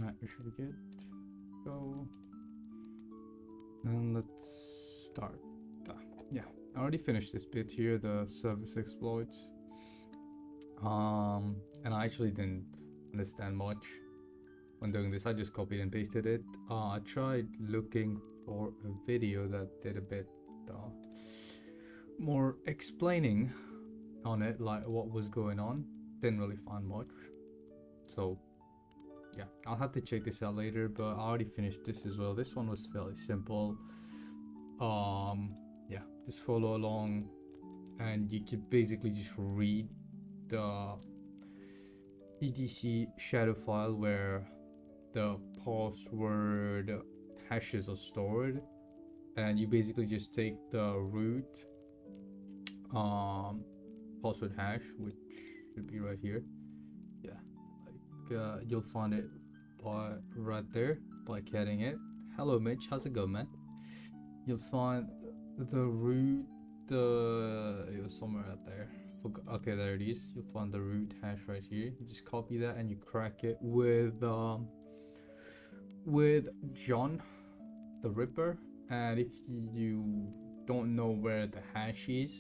Right, we should be good. Go. And let's start. Yeah, I already finished this bit here, the service exploits. And I actually didn't understand much when doing this. I just copied and pasted it. I tried looking for a video that did a bit more explaining on it, like what was going on. Didn't really find much. So yeah, I'll have to check this out later, but I already finished this as well. This one was fairly simple. Yeah, just follow along and you can basically just read the etc shadow file where the password hashes are stored, and you basically just take the root password hash, which should be right here. Yeah, like you'll find it by right there by getting it. Hello Mitch, how's it going, man? You'll find the root, it was somewhere out there. Okay, there it is. You'll find the root hash right here. You just copy that and you crack it with John the Ripper. And if you don't know where the hash is,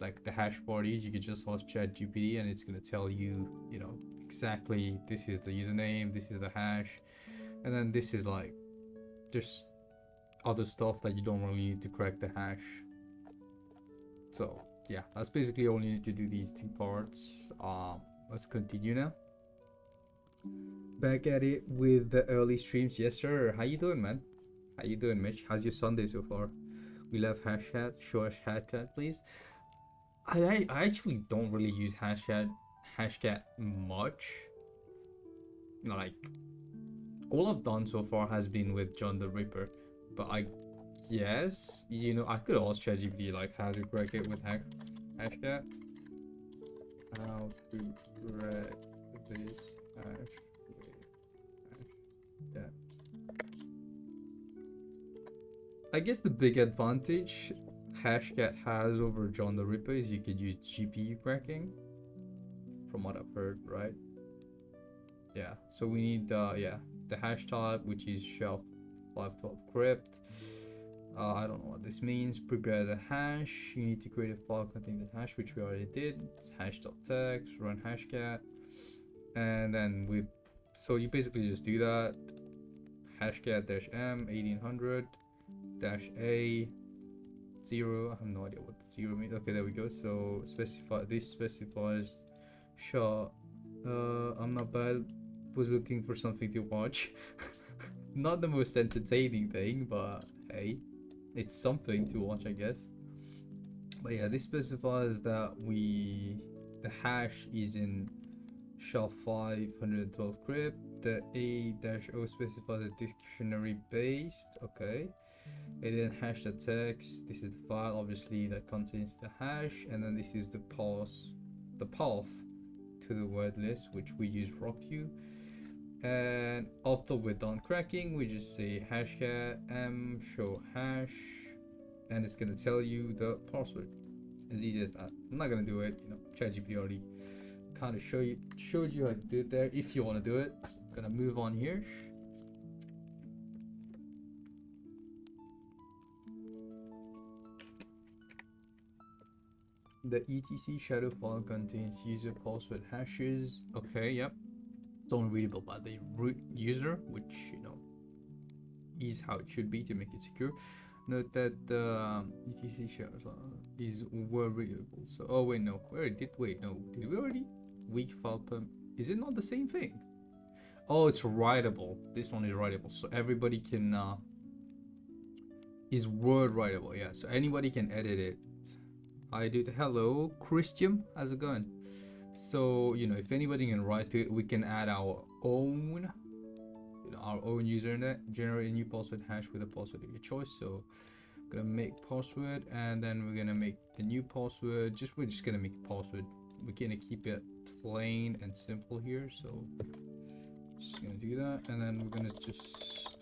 like the hash part is, you can just ask ChatGPT and it's gonna tell you, you know, exactly this is the username, this is the hash, and then this is like just other stuff that you don't really need to crack the hash. So yeah, that's basically all you need to do, these two parts. Let's continue now. Back at it with the early streams. Yes sir, how you doing, man? How you doing, Mitch? How's your Sunday so far? We love hashtag. Show us hashtag, please. I actually don't really use hashcat much. Like, all I've done so far has been with John the Ripper, but I guess, you know, I could ask ChatGPT like how to crack it with hashcat. How to crack this hash with hashcat. I guess the big advantage hashcat has over John the Ripper is you could use GPU cracking, from what I've heard, right? Yeah, so we need the hash type, which is SHA-512 crypt. I don't know what this means. Prepare the hash. You need to create a file containing the hash, which we already did. It's hash.txt, run hashcat, and then so you basically just do that. Hashcat-m 1800-a 0. I have no idea what 0 means. Okay, there we go. So specifies SHA. I'm not bad. Was looking for something to watch. Not the most entertaining thing, but hey, it's something to watch, I guess. But yeah, this specifies that the hash is in SHA-512 crypt. The A-O specifies a dictionary based. Okay. And then hash the text. This is the file, obviously, that contains the hash, and then this is the path to the word list, which we use RockQ. And after we're done cracking, we just say hashcat m show hash, and it's gonna tell you the password. As easy as that. I'm not gonna do it, you know, ChatGPT already kind of showed you how to do it there. If you want to do it, I'm gonna move on here. The etc shadow file contains user password hashes. Okay, yep. It's only readable by the root user, which, you know, is how it should be to make it secure. Note that the etc shadow is word readable. So, oh wait, no, did we already? Weak file perm. Is it not the same thing? Oh, it's writable. This one is writable, so everybody can is word writable. Yeah, so anybody can edit it. I did. Hello, Christian. How's it going? So, you know, if anybody can write to it, we can add our own, username, generate a new password hash with a password of your choice. So, I'm gonna make password, and then we're gonna make the new password. We're just gonna make a password. We're gonna keep it plain and simple here. So, just gonna do that, and then we're gonna just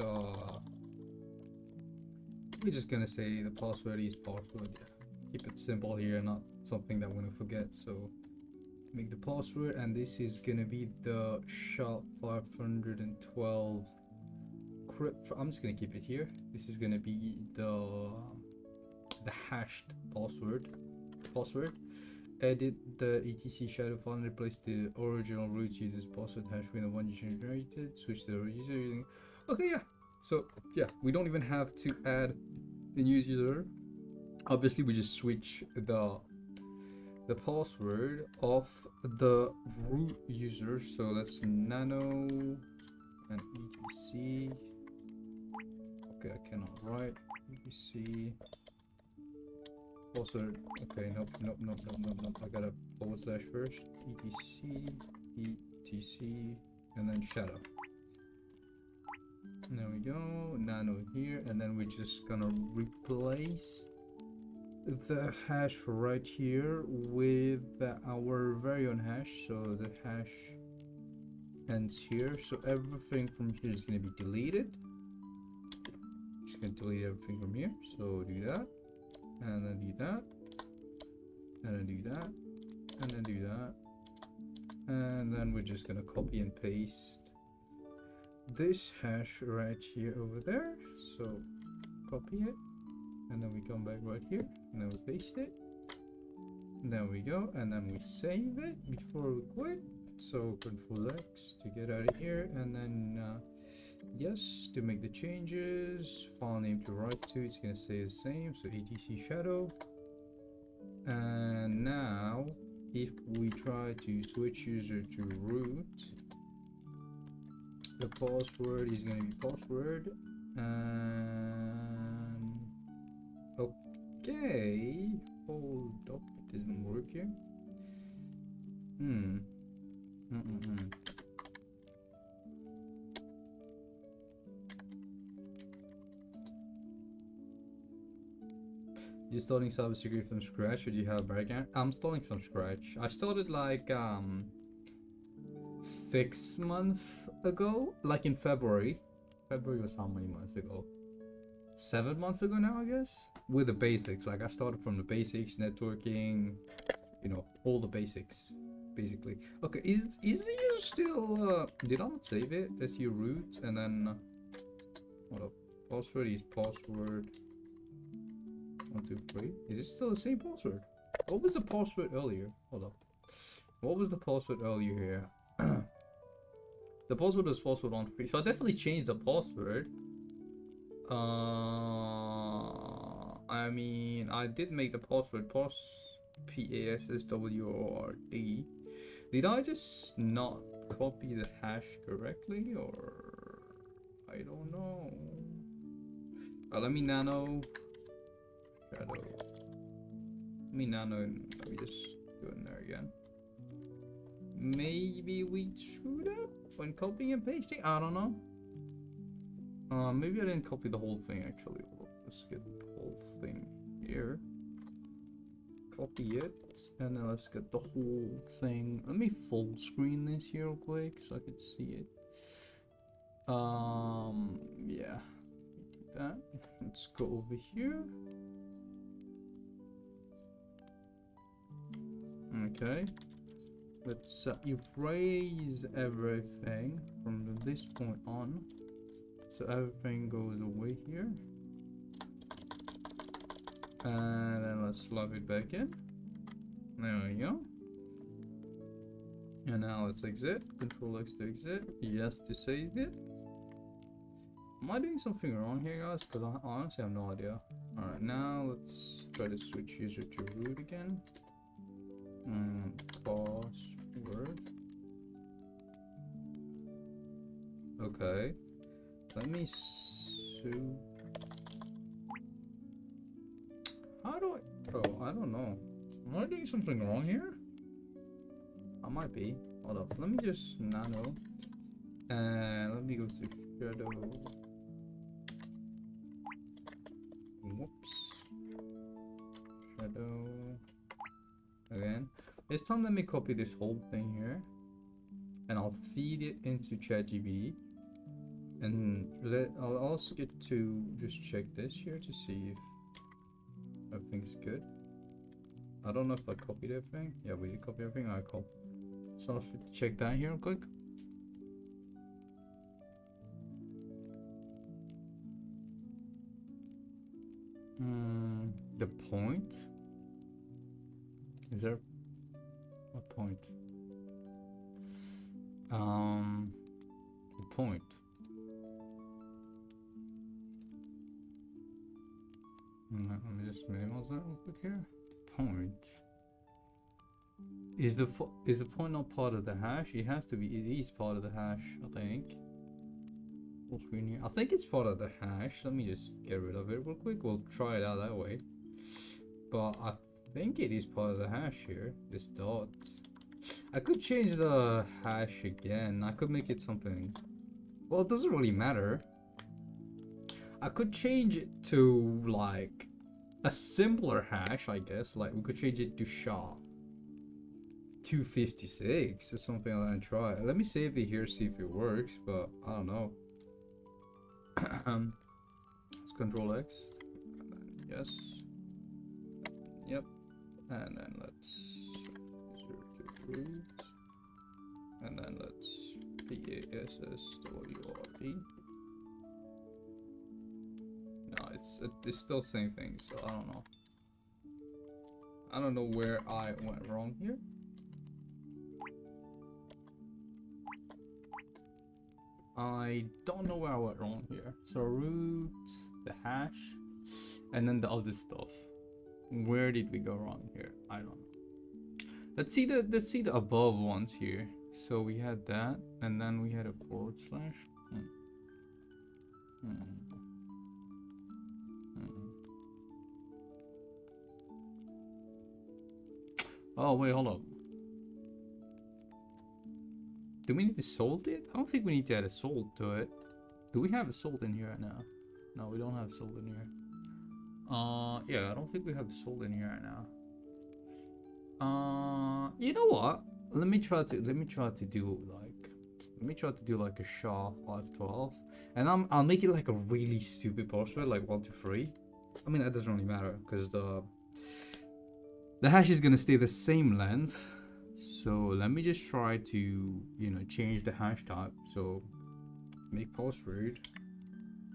we're just gonna say the password is password. Yeah. Keep it simple here, not something that we're gonna forget. So make the password, and this is gonna be the SHA-512 crypt. I'm just gonna keep it here. This is gonna be the hashed password. Edit the etc shadow file and replace the original root user's password hash with the one you generated. Switch the user using. Okay, yeah. So yeah, we don't even have to add the new user. Obviously, we just switch the password of the root user. So that's nano and etc. Okay, I cannot write etc. Password. Okay, nope. I gotta / first. etc, and then shadow. There we go. Nano here, and then we're just gonna replace the hash right here with our very own hash. So the hash ends here. So everything from here is gonna be deleted. Just gonna delete everything from here. So do that. And then do that, and then do that, and then do that, and then we're just gonna copy and paste this hash right here over there. So copy it, and then we come back right here, and then we paste it, and there we go, and then we save it before we quit. So Control X to get out of here, and then yes, to make the changes, file name to write to, it's gonna stay the same, so etc shadow. And now if we try to switch user to root, the password is gonna be password. And okay, hold up, it doesn't work here. You starting cybersecurity from scratch, or do you have a background? I'm starting from scratch. I started like 6 months ago, like in February. February was how many months ago? 7 months ago now, I guess. With the basics, like I started from the basics, networking, you know, all the basics, basically. Okay, is the user still? Did I not save it? That's your root, and then what up? Password is password. 1, 2, 3. Is it still the same password? What was the password earlier? Hold up. What was the password earlier here? The password was password 1, 3. So I definitely changed the password. I mean, I did make the password PASSWORD. Did I just not copy the hash correctly, or I don't know. Let me nano. Shadow. Let me nano and let me just go in there again. Maybe we screwed up when copying and pasting? I don't know. Maybe I didn't copy the whole thing actually. Let's get the whole thing here. Copy it, and then let's get the whole thing. Let me full screen this here real quick so I could see it. Yeah. Do that. Let's go over here. Okay, let's erase everything from this point on, so everything goes away here, and then let's slug it back in. There we go. And now let's exit. Control X to exit. Yes to save it. Am I doing something wrong here, guys? Because I honestly have no idea. Alright, now let's try to switch user to root again. Password. Okay. Let me how do I? Bro, I don't know. Am I doing something wrong here? I might be. Hold up. Let me just nano. And let me go to shadow. Whoops. Shadow. Again. This time let me copy this whole thing here. And I'll feed it into ChatGPT. And I'll ask it to just check this here to see if everything's good. I don't know if I copied everything. Yeah, we did copy everything. Alright, cool. So let's check that here real quick. The point? Is there a point? The point. Let me just minimize that real quick here. The point. Is the point not part of the hash? It has to be. It is part of the hash, I think. Full screen here. I think it's part of the hash. Let me just get rid of it real quick. We'll try it out that way. But I think it is part of the hash here. This dot. I could change the hash again. I could make it something. Well, it doesn't really matter. I could change it to like a simpler hash, I guess. Like we could change it to SHA-256 or something like that and try it. Let me save it here, see if it works, but I don't know. Let's Control X. Yes. Yep. And then let's root. And then let's PASSWRD. No, it's still same thing, so I don't know. I don't know where I went wrong here. I don't know where I went wrong here. So root, the hash, and then the other stuff. Where did we go wrong here? I don't know. Let's see the above ones here. So we had that, and then we had a forward slash. Oh wait, hold up. Do we need to salt it? I don't think we need to add a salt to it. Do we have a salt in here right now? No, we don't have salt in here. Yeah, I don't think we have salt in here right now. You know what? Let me try to do like a SHA-512, and I'll make it like a really stupid password, like 123. I mean, that doesn't really matter because the hash is gonna stay the same length. So let me just try to, you know, change the hash type. So make password.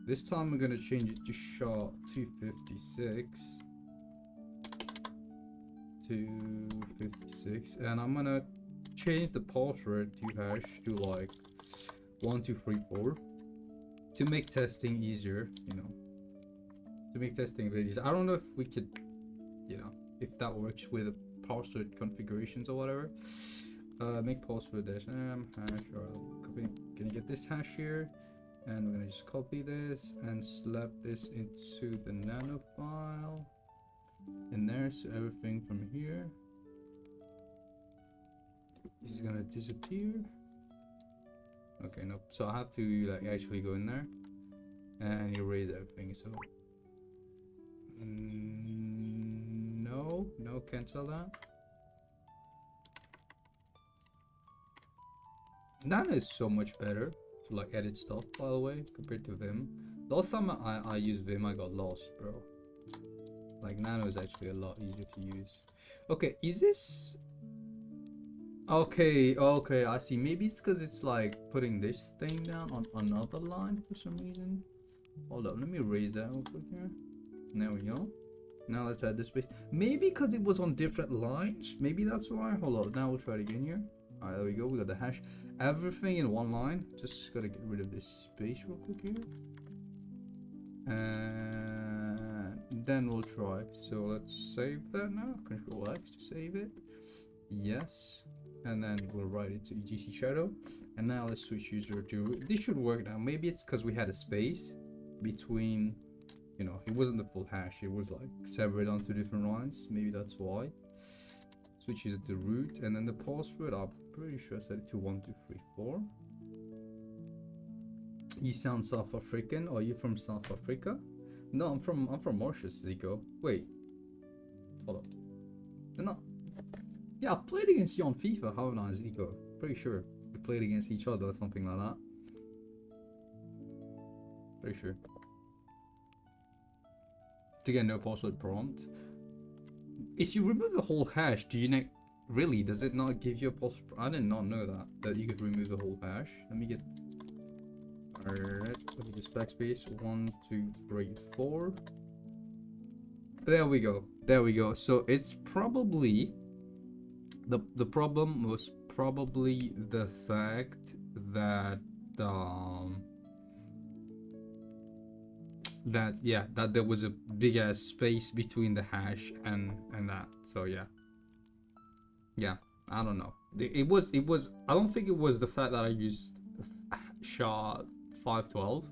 This time we're gonna change it to SHA-256. 256, and I'm gonna change the password to hash to like 1234 to make testing easier, you know, to make testing very easy. I don't know if we could, you know, if that works with the password configurations or whatever. Make password dash hash, or copy. Gonna get this hash here, and we're gonna just copy this and slap this into the nano file in there. So everything from here is gonna disappear. Okay, nope. So I have to like actually go in there and erase everything. So no, cancel that. Nano is so much better to like edit stuff, by the way, compared to Vim. The last time I used Vim, I got lost, bro. Like Nano is actually a lot easier to use. Okay, is this okay? I see. Maybe it's because it's like putting this thing down on another line for some reason. Hold up, let me erase that real quick here. There we go. Now let's add the space. Maybe because it was on different lines. Maybe that's why. Hold up. Now we'll try it again here. All right, there we go. We got the hash. Everything in one line. Just gotta get rid of this space real quick here. And then we'll try. So let's save that now. Control X to save it. Yes. And then we'll write it to EGC shadow. And now let's switch user to. This should work now. Maybe it's because we had a space between. You know, it wasn't the full hash, it was like separate onto different lines. Maybe that's why. Switch it to root, and then the password, I'm pretty sure I set it to 1234. You sound South African. Are you from South Africa? No, I'm from Mauritius, Zico. Wait. Hold up. They're not. Yeah, I played against you on FIFA, haven't I, Zico? Pretty sure. We played against each other or something like that. Pretty sure. To get no password prompt. if you remove the whole hash, do you really, does it not give you a possible? I did not know that you could remove the whole hash. Let me get. Alright, let me just backspace. 1, 2, 3, 4. There we go. There we go. So it's probably the problem was probably the fact that that there was a big ass space between the hash and that. So yeah, I don't know. It was I don't think it was the fact that I used SHA-512.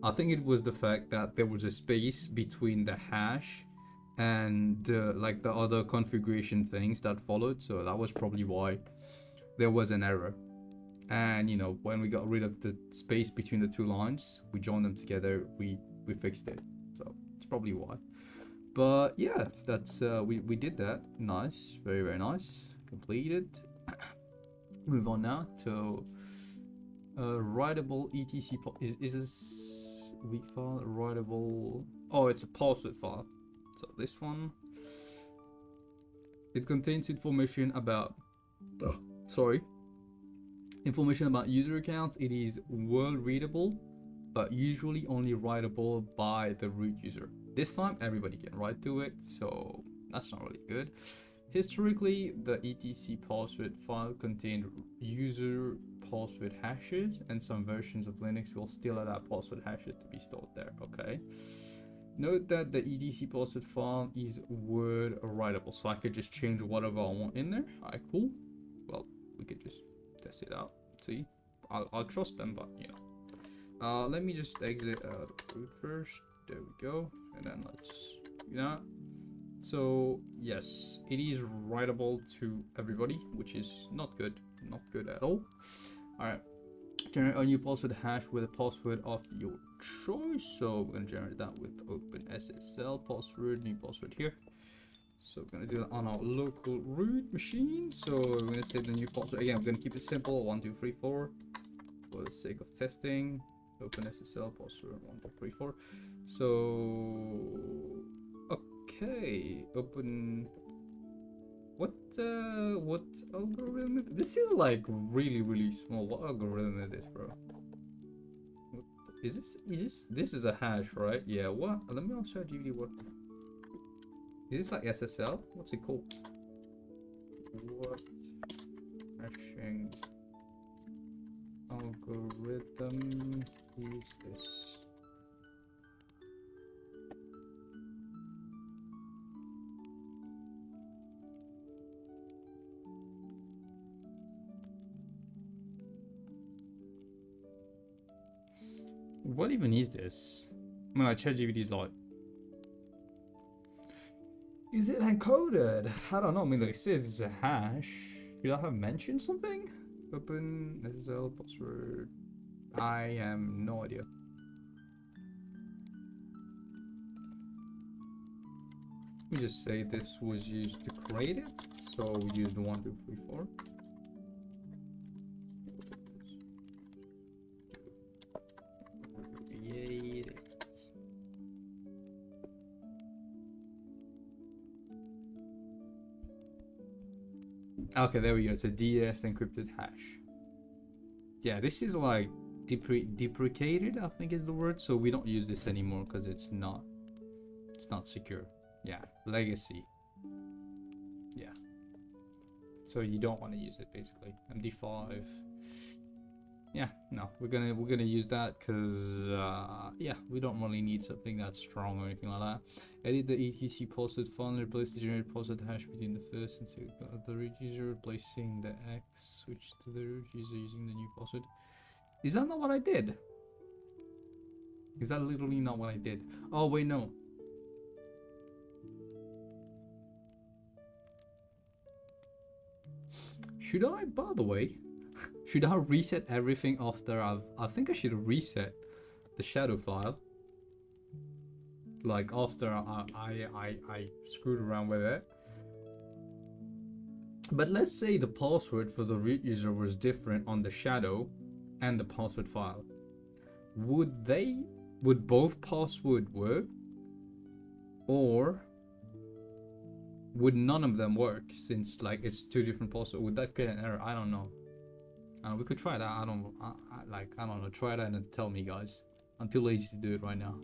I think it was the fact that there was a space between the hash and like the other configuration things that followed. So that was probably why there was an error. And you know, when we got rid of the space between the two lines, we joined them together, we fixed it. So it's probably why. But yeah, that's we did that. Nice, very very nice. Completed. Move on now to writable etc. Is this weak file writable? Oh, it's a password file. So this one, it contains information about information about user accounts. It is world readable, but usually only writable by the root user. This time everybody can write to it, so that's not really good. Historically, the etc password file contained user password hashes, and some versions of Linux will still allow password hashes to be stored there. Okay. Note that the etc password file is word writable, so I could just change whatever I want in there. Alright, cool. Well, we could just test it out. See, I'll trust them, but you know. Let me just exit root first. There we go, and then let's do that. So yes, it is writable to everybody, which is not good at all. All right, generate a new password hash with a password of your choice. So we're gonna generate that with OpenSSL password, new password here. So we're gonna do that on our local root machine. So we're gonna save the new password again. We're gonna keep it simple: 1, 2, 3, 4, for the sake of testing. OpenSSL password 1, 2, 3, 4. So okay, open. What algorithm? This is like really small. What algorithm is this, bro? What is this? This is a hash, right? Yeah. What? Let me also GD what. Is this like SSL? What's it called? What hashing algorithm is this? What even is this? I mean, like ChatGPT's like, is it encoded? I don't know. I mean, like, it says it's a hash. Should I have mentioned something? Open SSL password. I have no idea. Let me just say this was used to create it. So we used 1, 2, 3, 4. Okay, there we go. It's a DS encrypted hash. Yeah, this is like deprecated, I think is the word. So we don't use this anymore because it's not secure. Yeah, legacy. Yeah. So you don't want to use it basically. MD5. Yeah, no, we're gonna use that because yeah, we don't really need something that's strong or anything like that. Edit the etc password file and replace the generated password hash between the first and second of the root user, replacing the X. Switch to the root user using the new password. Is that not what I did? Is that literally not what I did? Oh wait, no. Should I, by the way? Should I reset everything after I think I should reset the shadow file. Like after I screwed around with it. But let's say the password for the root user was different on the shadow and the password file. Would both password work? Or would none of them work since like it's two different passwords? Would that get an error? I don't know. We could try that. I don't know. Try that and tell me, guys. I'm too lazy to do it right now.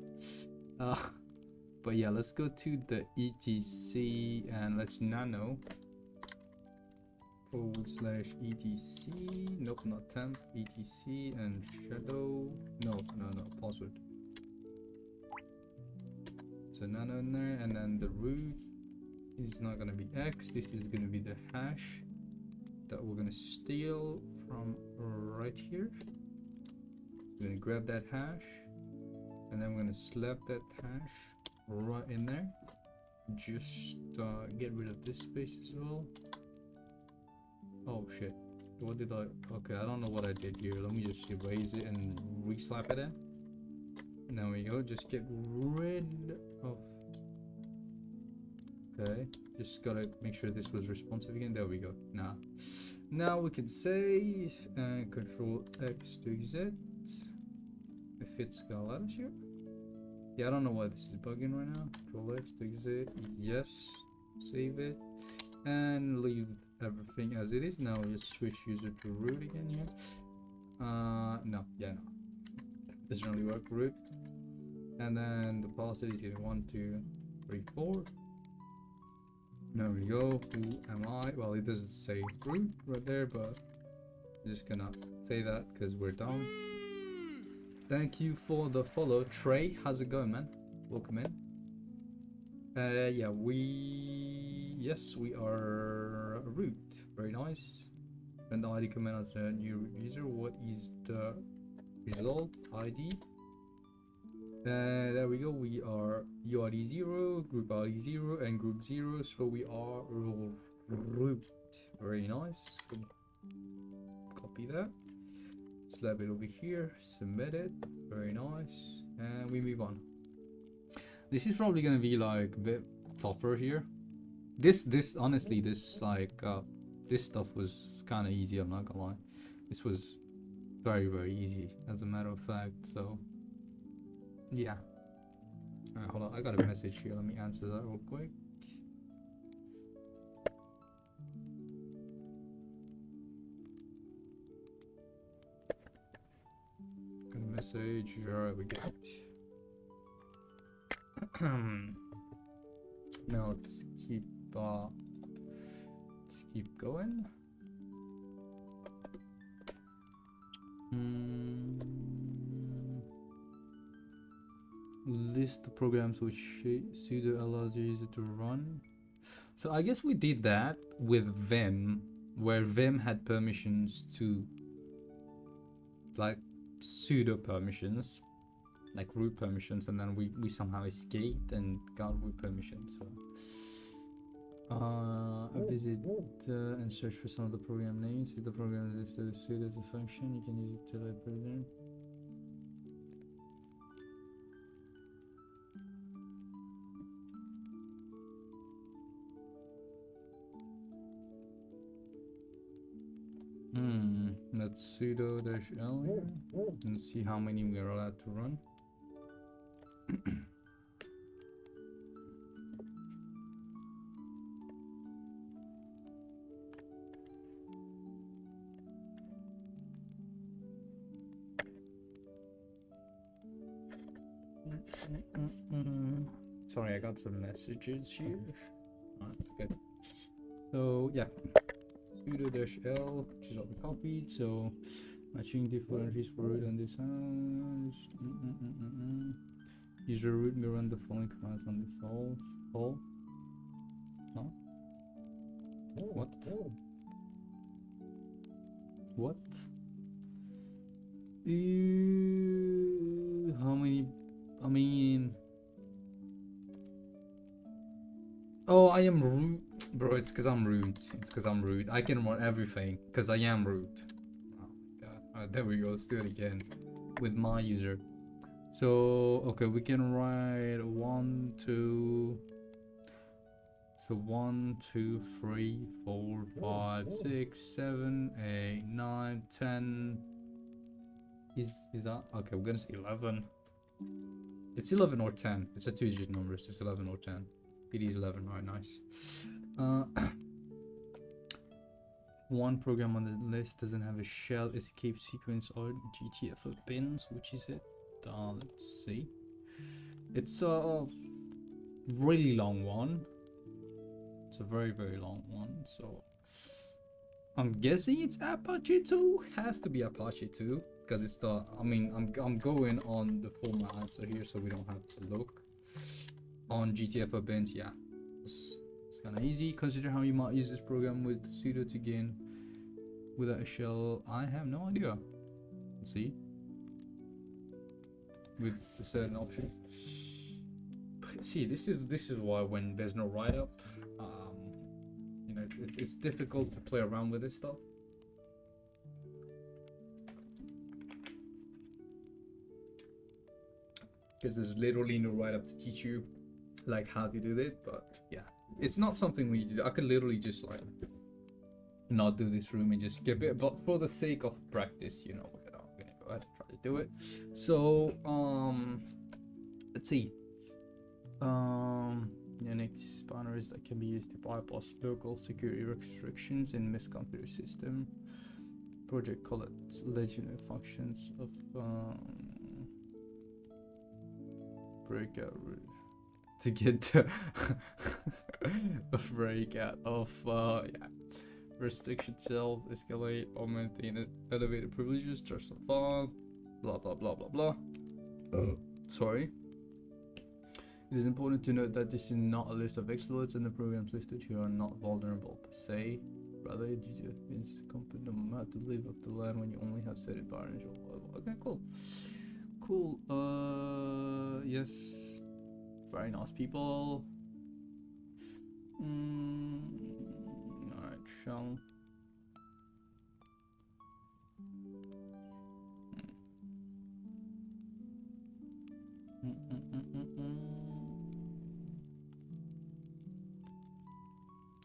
But yeah, let's go to the etc and let's nano /etc. Nope, not temp. etc and shadow. No, password. So nano in there, and then the root is not gonna be X. This is gonna be the hash that we're gonna steal from right here. We're gonna grab that hash, and then we're gonna slap that hash right in there. Just get rid of this space as well. Oh shit, what did I? Okay, I don't know what I did here. Let me just erase it and re-slap it in. And there we go. Just get rid of. Okay, just gotta make sure this was responsive again. There we go. Now we can save and Control X to exit. If it's gonna let us here. Yeah, I don't know why this is bugging right now. Control X to exit. Yes. Save it and leave everything as it is. Now let's switch user to root again here. No. Doesn't really work. Root. And then the policy is getting 1, 2, 3, 4. There we go. Who am I? Well, it doesn't say root right there, but I'm just gonna say that because we're done. Thank you for the follow, Trey. How's it going, man? Welcome in. Yeah, we are root. Very nice. And the ID command as a new user. What is the result ID? There we go. We are UID 0, group ID 0, and group 0. So we are root. Very nice. Copy that. Slap it over here. Submit it. Very nice. And we move on. This is probably gonna be like a bit tougher here. This honestly, this stuff was kind of easy. I'm not gonna lie. This was very easy, as a matter of fact. So. Yeah. Alright, hold on. I got a message here. Let me answer that real quick. Got a message. Alright, we get it. Now let's keep going. List the programs which sudo allows the user to run. So I guess we did that with Vim, where Vim had permissions to like sudo permissions, like root permissions, and then we somehow escaped and got root permissions. So visit and search for some of the program names. If the program is listed as sudo as a function, you can use it to put it there. Let's sudo -l here and see how many we are allowed to run. Sorry, I got some messages here. Alright, good. So yeah. Sudo -l, which is already copied, so matching default entries for root on this house. User root may run the following commands on this all. Huh? What? What? How many? I mean, oh, I am root. Bro, it's because I'm rude. It's because I'm rude. I can run everything because I am rude. Oh my god. Alright, there we go. Let's do it again with my user. So, okay, we can write 1, 2. So 1, 2, 3, 4, 5, 6, 7, 8, 9, 10. Is that okay? We're gonna say 11. It's 11 or 10. It's a 2-digit number. It's just 11 or 10. It is 11. Right, nice. One program on the list doesn't have a shell, escape sequence, or GTFO bins. Which is it? Let's see. It's a really long one. It's a very long one. So I'm guessing it's Apache 2. Has to be Apache 2 because it's the. I mean, I'm going on the formal answer here, so we don't have to look. On GTFO bins, yeah. It's kind of easy. Consider how you might use this program with sudo to gain without a shell. I have no idea. Let's see. With a certain option. See, this is why when there's no write-up, you know, it's difficult to play around with this stuff. Because there's literally no write-up to teach you like how to do it. But yeah, it's not something we do. I could literally just like not do this room and just skip it, but for the sake of practice, you know, I'm gonna go ahead and try to do it. So let's see. Unix binaries that can be used to bypass local security restrictions in misconfigured system. Project call it legitimate functions of breakout to get the breakout of yeah, restriction cells, escalate or maintain elevated privileges, trust the file, blah blah blah blah blah. Sorry. It is important to note that this is not a list of exploits, and the programs listed here are not vulnerable per se. Rather, GTF means competent amount to live off the land when you only have set environment. Okay, cool. Cool. Yes. Very nice people. Alright, shall.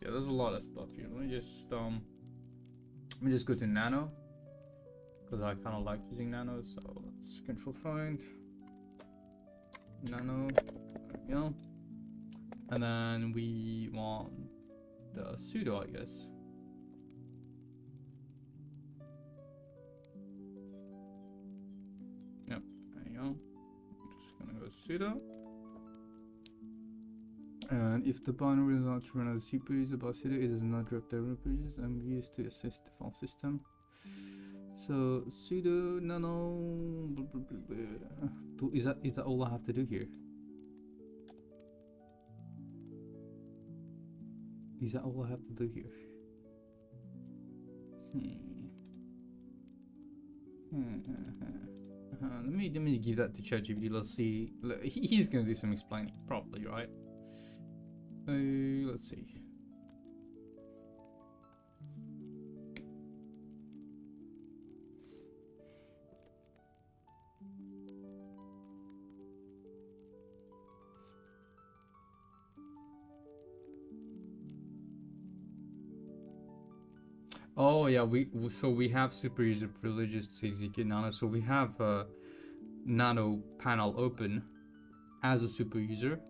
Yeah, there's a lot of stuff here. Let me just go to nano because I kind of like using nano. So let's control find nano. There we go. And then we want the sudo, I guess. Yep, there you go. I'm just gonna go sudo. And if the binary is not run as a CPU user by sudo, it does not drop terminal pages and be used to assist the file system. So sudo nano. Is that all I have to do here? Is that all I have to do here? Let me give that to ChatGPT. Let's see. He's gonna do some explaining, probably, right? Let's see. Oh yeah, so we have super user privileges to execute nano. So we have nano panel open as a super user.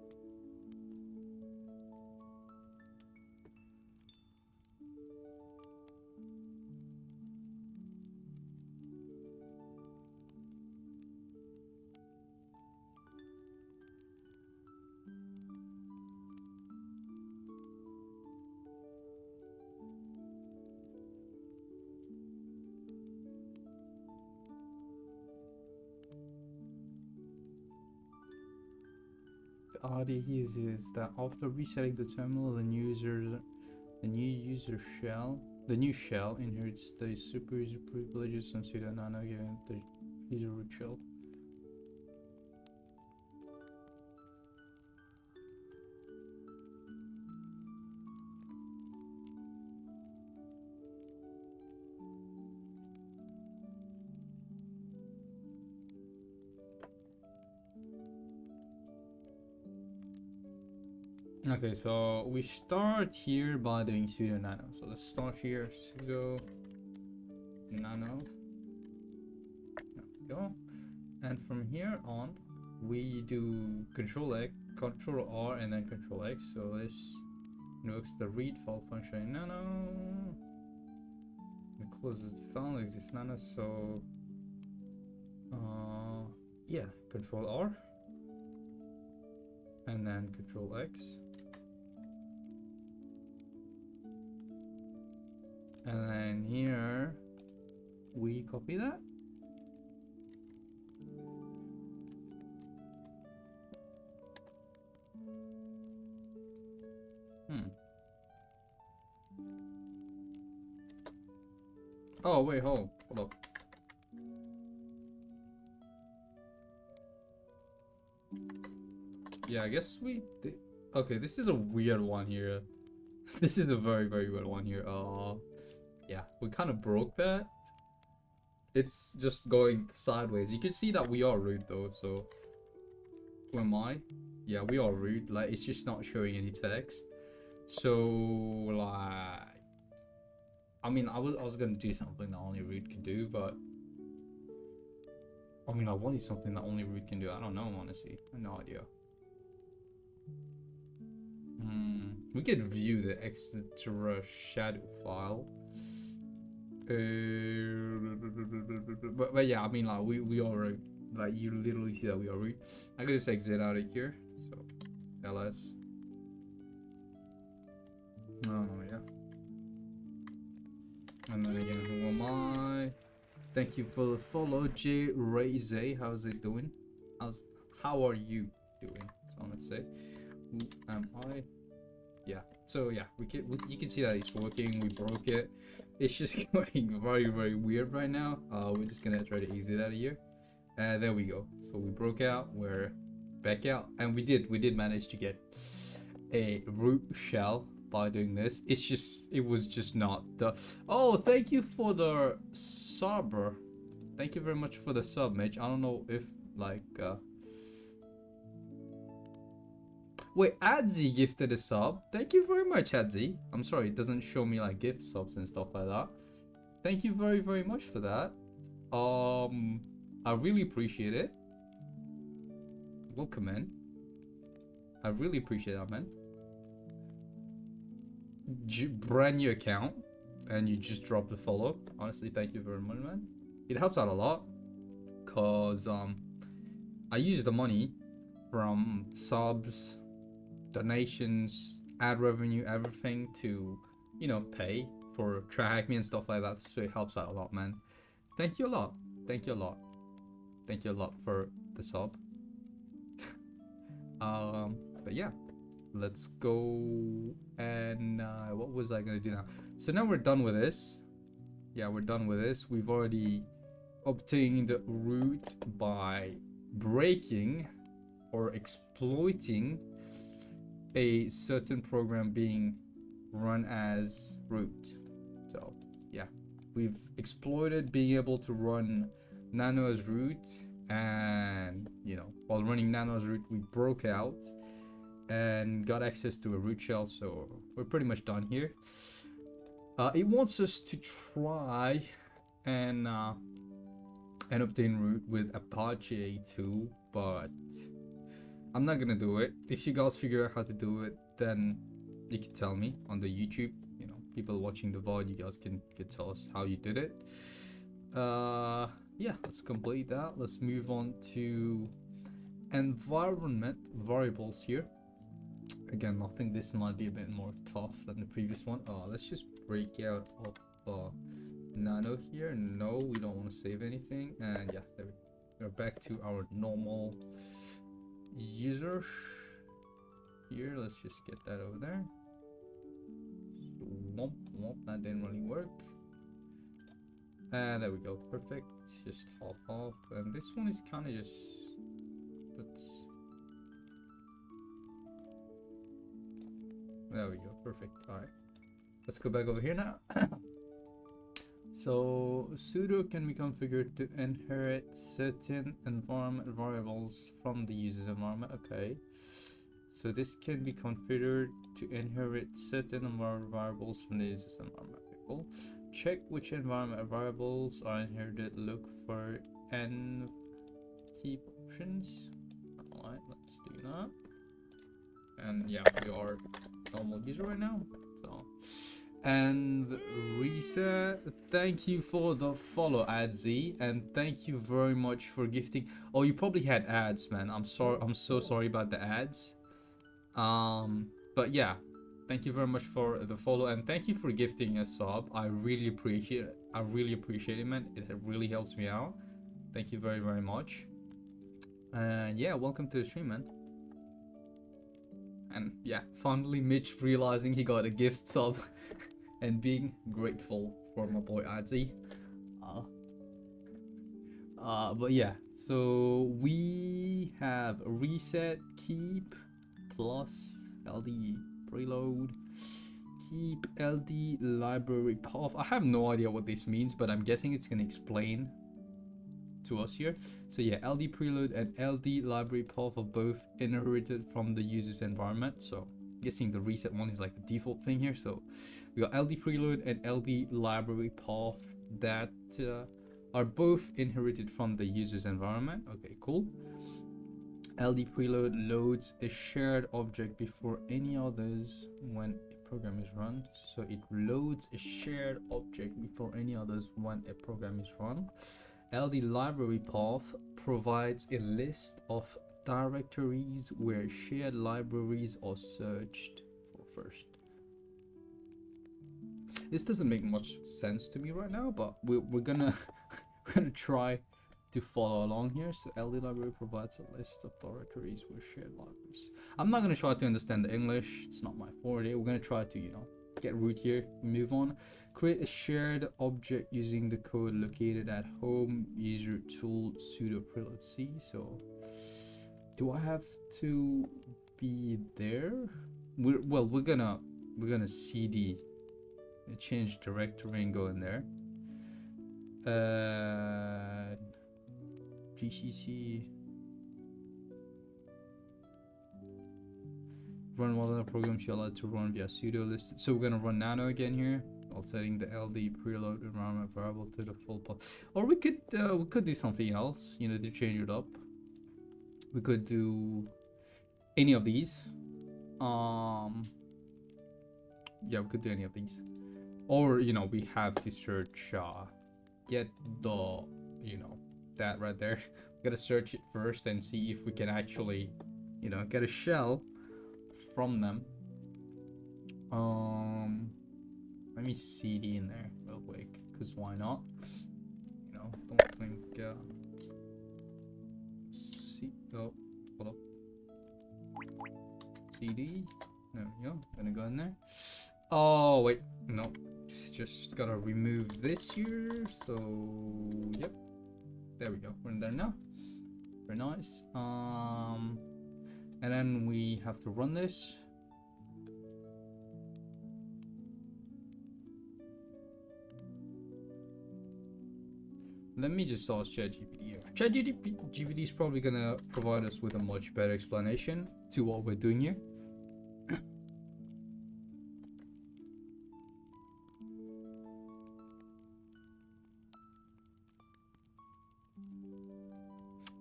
The idea here is that after resetting the terminal, the new shell inherits the super user privileges and sudo nano given the user root shell. Okay, so we start here by doing sudo nano. So let's start here, sudo nano. There we go. And from here on, we do control R and then control X. So let's invokes the read file function in nano, and closes the file that exists nano. So yeah, control R and then control X, and then here we copy that. Oh wait, hold up. Yeah, I guess we did. Okay, this is a weird one here. This is a very weird one here. Yeah, we kind of broke that. It's just going sideways. You can see that we are root though, so who am I? Yeah, we are root. Like, it's just not showing any text. So like, I mean, I was gonna do something that only root can do, but I mean, I wanted something that only root can do. I don't know, honestly. I have no idea. We could view the extra shadow file. But yeah, I mean, like, we are root. Like, you literally see that we are root. I could just exit out of here. So ls. Oh yeah. And then again, who am I? Thank you for the follow, J Raze. How's it doing? How are you doing? So let's say, who am I? Yeah. So yeah, you can see that it's working. We broke it. It's just going very weird right now. We're just gonna try to exit out of here. There we go. So we broke out. We're back out, and we did manage to get a root shell by doing this. It was just not the. Oh, thank you for the sub. Thank you very much for the sub, Mitch. I don't know if like wait, Adzi gifted a sub. Thank you very much, Adzi. I'm sorry, it doesn't show me like gift subs and stuff like that. Thank you very much for that. I really appreciate it. Welcome in. I really appreciate that, man. Brand new account, and you just drop the follow. Honestly, thank you very much, man. It helps out a lot, cause I use the money from subs, donations, ad revenue, everything to, you know, pay for TryHackme and stuff like that. So it helps out a lot, man. Thank you a lot. Thank you a lot. Thank you a lot for the sub. But yeah, let's go. And what was I gonna do now? So now we're done with this. Yeah, we're done with this. We've already obtained root by breaking or exploiting a certain program being run as root. So yeah, we've exploited being able to run nano as root, and you know, while running nano as root, we broke out and got access to a root shell. So we're pretty much done here. It wants us to try and obtain root with Apache A2, but I'm not gonna do it. If you guys figure out how to do it, then you can tell me on the YouTube. You know, people watching the VOD, you guys can tell us how you did it. Yeah, let's complete that. Let's move on to environment variables here. Again, I think this might be a bit more tough than the previous one. Let's just break out of nano here. No, we don't want to save anything. And yeah, there we're back to our normal user here. Let's just get that over there. Womp, womp, that didn't really work. And there we go, perfect. Just half, and this one is kind of just, there we go, perfect. All right, let's go back over here now. So sudo can be configured to inherit certain environment variables from the user's environment. Okay, so this can be configured to inherit certain environment variables from the user's environment. Cool. Check which environment variables are inherited. Look for n keep options. Alright, let's do that. And yeah, we are normal user right now. So, and reset. Thank you for the follow, AdZ, and thank you very much for gifting. Oh, you probably had ads, man. I'm sorry. I'm so sorry about the ads. But yeah, thank you very much for the follow, and thank you for gifting a sub. I really appreciate it. I really appreciate it, man. It really helps me out. Thank you very, very much. And yeah, welcome to the stream, man. And yeah, finally Mitch realizing he got a gift sub and being grateful for my boy Adzi. But yeah, so we have reset, keep, plus LD preload, keep LD library path. I have no idea what this means, but I'm guessing it's gonna explain to us here. So yeah, LD preload and LD library path are both inherited from the user's environment. So I'm guessing the reset one is like a default thing here. So we got LD preload and LD library path that are both inherited from the user's environment. Okay, cool. LD preload loads a shared object before any others when a program is run. So it loads a shared object before any others when a program is run. LD library path provides a list of directories where shared libraries are searched for first. This doesn't make much sense to me right now, but we're gonna we're gonna try to follow along here. So LD library provides a list of directories where shared libraries. I'm not gonna try to understand the English. It's not my forte. We're gonna try to, you know, get root here, move on. Create a shared object using the code located at home user tool sudo preload c. So do I have to be there? We're gonna cd change directory and go in there. GCC run while the program should allow to run via sudo list. So we're gonna run nano again here while setting the LD preload environment variable to the full path. Or we could do something else, you know, to change it up. We could do any of these. Yeah, we could do any of these. Or, you know, we have to search get the, you know, that right there. We gotta search it first and see if we can actually, you know, get a shell from them. Let me cd in there real quick, because why not? You know, don't think oh, hold up. cd, there we go, gonna go in there. Oh wait, no, just gotta remove this here. So yep, there we go, we're in there now. Very nice. And then we have to run this. Let me just ask ChatGPT here. ChatGPT is probably gonna provide us with a much better explanation to what we're doing here.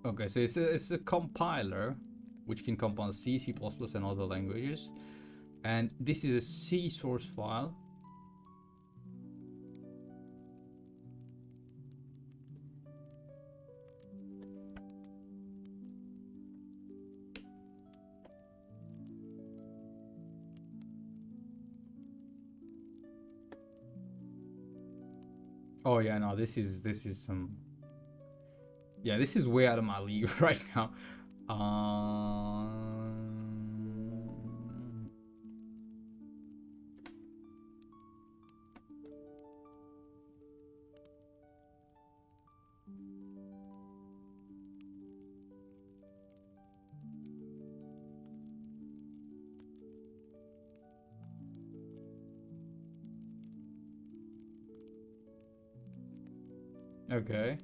Okay, so it's a compiler which can compile C, C++, and other languages. And this is a C source file. Oh yeah, no, this is some, yeah, this is way out of my league right now. Okay.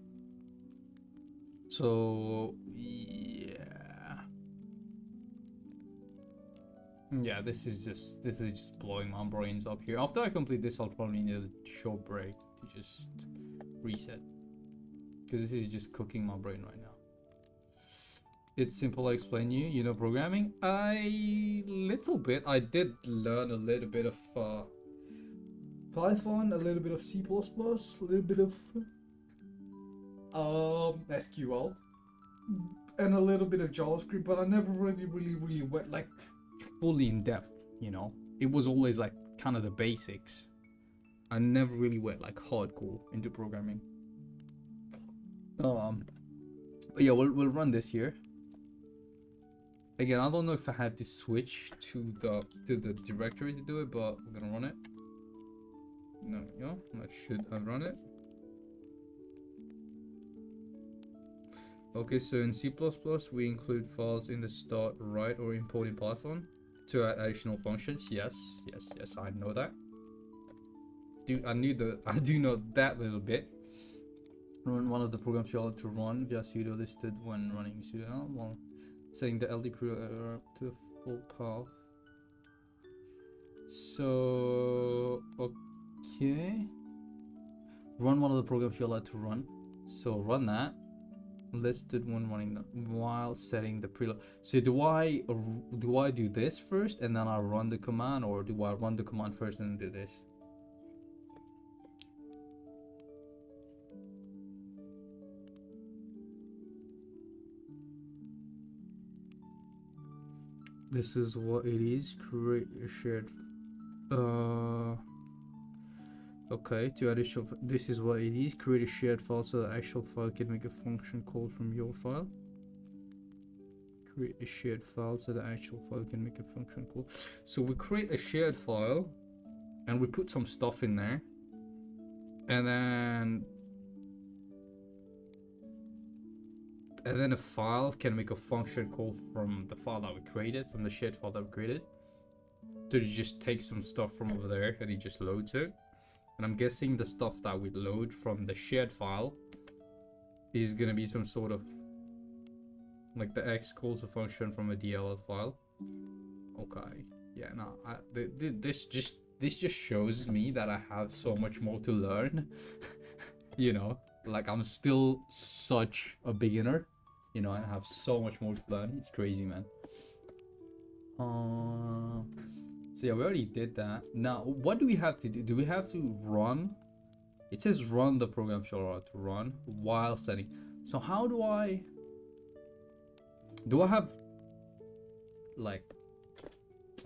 So yeah, this is just blowing my brains up here. After I complete this, I'll probably need a short break to just reset, because this is just cooking my brain right now. It's simple. I explain you. You know programming. Little bit. I did learn a little bit of Python, a little bit of C++, a little bit of SQL, and a little bit of JavaScript. But I never really went like fully in depth. You know, it was always like kind of the basics. I never really went like hardcore into programming. But yeah, we'll run this here. Again, I don't know if I had to switch to the directory to do it, but we're gonna run it. No, yeah, I should have run it. Okay, so in C++ we include files in the start, write, or import in Python to add additional functions. Yes, I know that. I do know that little bit. Run one of the programs you allowed to run via sudo listed when running sudo while setting the LD to the full path. So okay, run one of the programs you're allowed to run. So run that listed when running that while setting the preload. So do I do this first and then I run the command, or do I run the command first and then do this? This is what it is. Create a shared okay, to additional, this is what it is. Create a shared file so the actual file can make a function call from your file. Create a shared file so the actual file can make a function call. So we create a shared file and we put some stuff in there, and then a file can make a function call from the file that we created, from the shared file that we created. So you just take some stuff from over there and it just loads it. And I'm guessing the stuff that we load from the shared file is gonna be some sort of like the X calls a function from a DLL file. Okay, yeah, no, this just shows me that I have so much more to learn. You know, like I'm still such a beginner. You know, I have so much more to learn. It's crazy, man. So yeah, we already did that. Now, what do we have to do? Do we have to run? It says run the program you're allowed to run while setting. So how do I have like,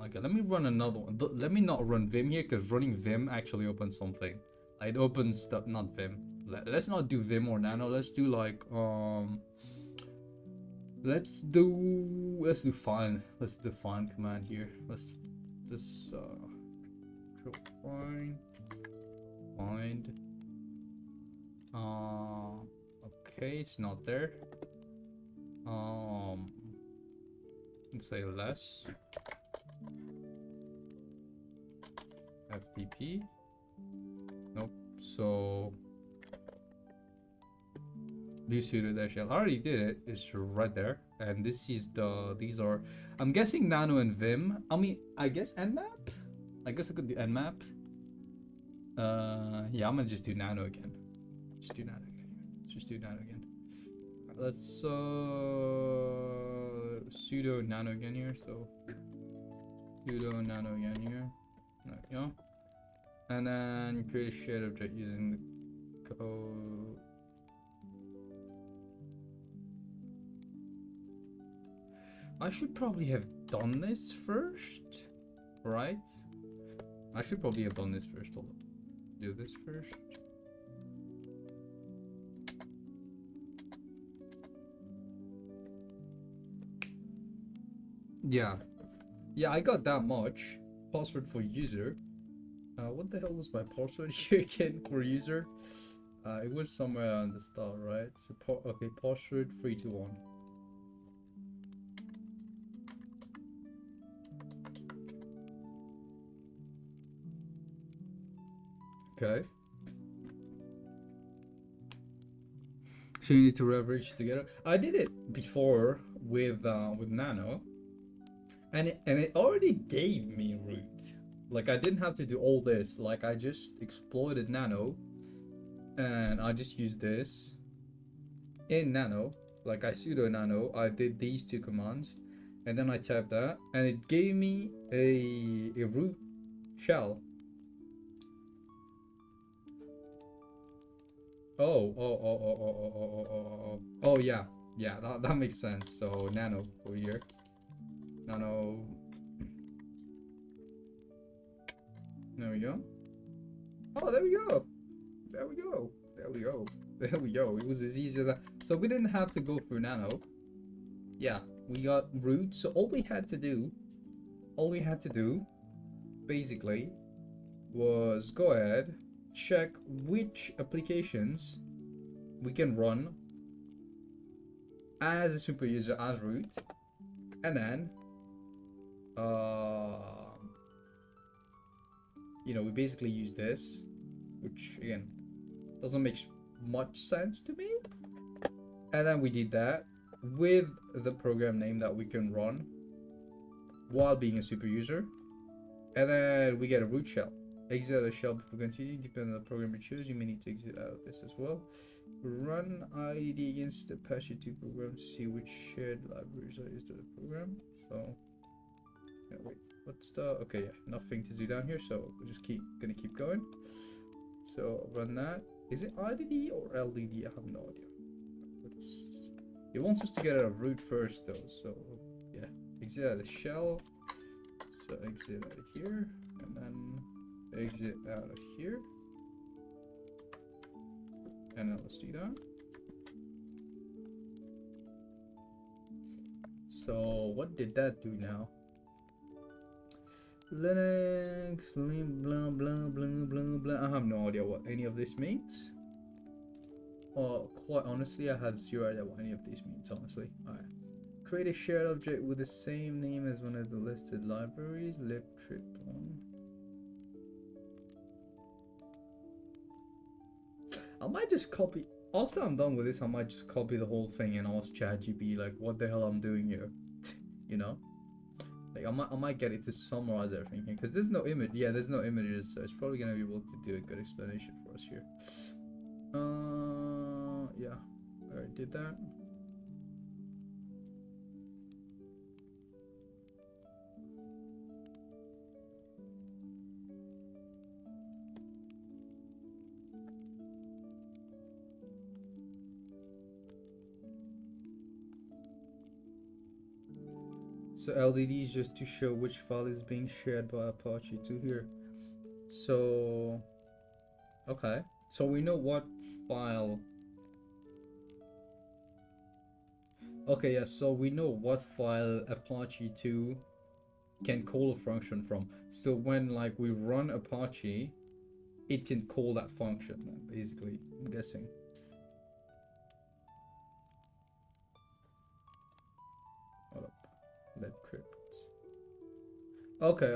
okay, let me run another one. Let me not run Vim here, because running Vim actually opens something. It opens stuff, not Vim. Let's not do Vim or Nano. Let's do like let's do find. Let's do find command here. Let's find. Okay, it's not there. Let's say less FTP. Nope. So do sudo dash l. I already did it. It's right there. And this is these are, I'm guessing Nano and Vim. I mean, I guess Nmap. I guess I could do Nmap. Yeah, I'm gonna just do Nano again. Just do Nano again. Just do Nano again. Let's sudo Nano again here. So sudo Nano again here. There we go. And then create a shared object using the code. I should probably have done this first, right? I should probably have done this first. Hold on. Do this first. Yeah, I got that much. Password for user. What the hell was my password here again for user? It was somewhere on the start, right? So okay, password 321. Okay. So you need to leverage together. I did it before with Nano, and it already gave me root. Like I didn't have to do all this. Like I just exploited Nano, and I just used this in Nano. like I sudo nano, I did these two commands, and then I tapped that, and it gave me a root shell. Oh, yeah, that makes sense. So nano over here, nano. There we go. Oh, there we go. There we go. There we go. There we go. It was as easy as that. So we didn't have to go through nano. Yeah, we got root. So all we had to do, basically, was go ahead, check which applications we can run as a super user as root, and then you know, we basically use this, which again doesn't make much sense to me, and then we did that with the program name that we can run while being a super user, and then we get a root shell. Exit out of shell before continuing. Depending on the program you choose, you may need to exit out of this as well. Run ID against the Apache 2 program to see which shared libraries are used in the program. So, yeah, wait, what's the, okay, yeah, nothing to do down here, so we're just gonna keep going. So run that. Is it IDD or LDD? I have no idea. It wants us to get out of root first though, so yeah, exit out of the shell. So exit out of here, and then exit out of here, and then let's do that. So what did that do now? Linux, blah blah blah blah blah. I have no idea what any of this means. Quite honestly, I have zero idea what any of these means, honestly. Alright. Create a shared object with the same name as one of the listed libraries. Libtrip on. I might just copy, after I'm done with this, I might just copy the whole thing and ask ChatGPT like what the hell I'm doing here. You know? Like I might get it to summarize everything here, because there's no image. Yeah, there's no images, so it's probably gonna be able to do a good explanation for us here. Yeah, I already did that. So LDD is just to show which file is being shared by Apache 2 here. So, okay, so we know what file. Okay, yeah, so we know what file Apache 2 can call a function from. So when like we run Apache, it can call that function then, basically, I'm guessing. Hold up. Libcrypt. Okay.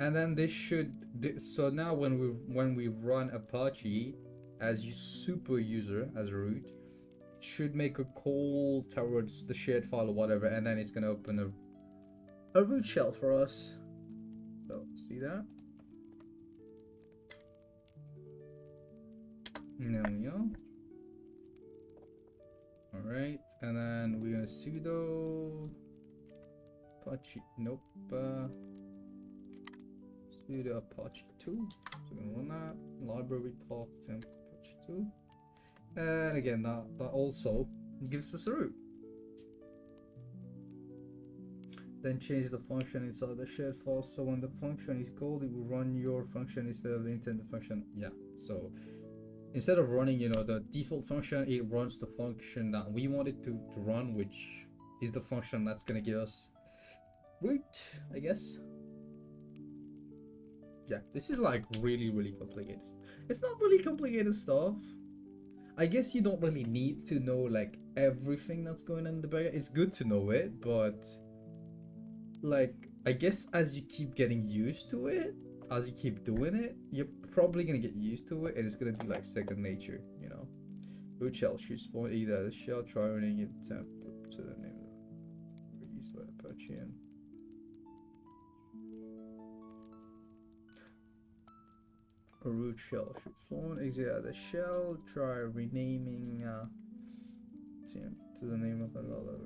And then this should, so now when we run Apache as super user as root, it should make a call towards the shared file or whatever, and then it's gonna open a root shell for us. So see that? There we go. Alright, and then we're gonna sudo Apache, nope, sudo Apache 2, so we're gonna run that, library path temp Apache 2, and again that also gives us a root. Then change the function inside the shared file, so when the function is called, it will run your function instead of the intended function. Yeah, so instead of running, you know, the default function, it runs the function that we want it to run, which is the function that's gonna give us root, I guess. Yeah, this is like really complicated. It's not really complicated stuff. I guess you don't really need to know like everything that's going on in the background. It's good to know it, but like I guess as you keep getting used to it, as you keep doing it, you're probably gonna get used to it, and it's gonna be like second nature, you know. Root shell should spawn either the shell try running it to the name of used by Apache and a root shell should spawn exit the shell, try renaming to the name of another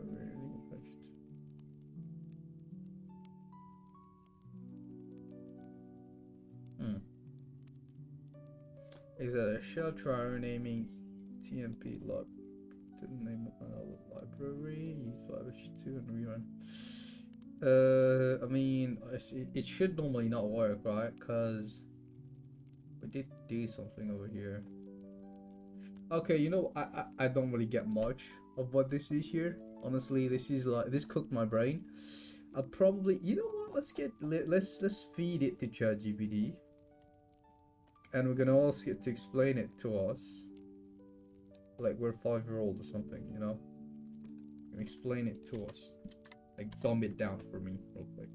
exit a shell, try renaming TMP log to the name of another library, use /2 and rerun. I mean, it should normally not work, right? Because we did do something over here. Okay, you know, I don't really get much of what this is here. Honestly, this is like, this cooked my brain. I'll probably, you know what? Let's feed it to ChatGPT, and we're gonna ask it to explain it to us, like we're 5-year-old or something, you know. And explain it to us, like dumb it down for me real quick.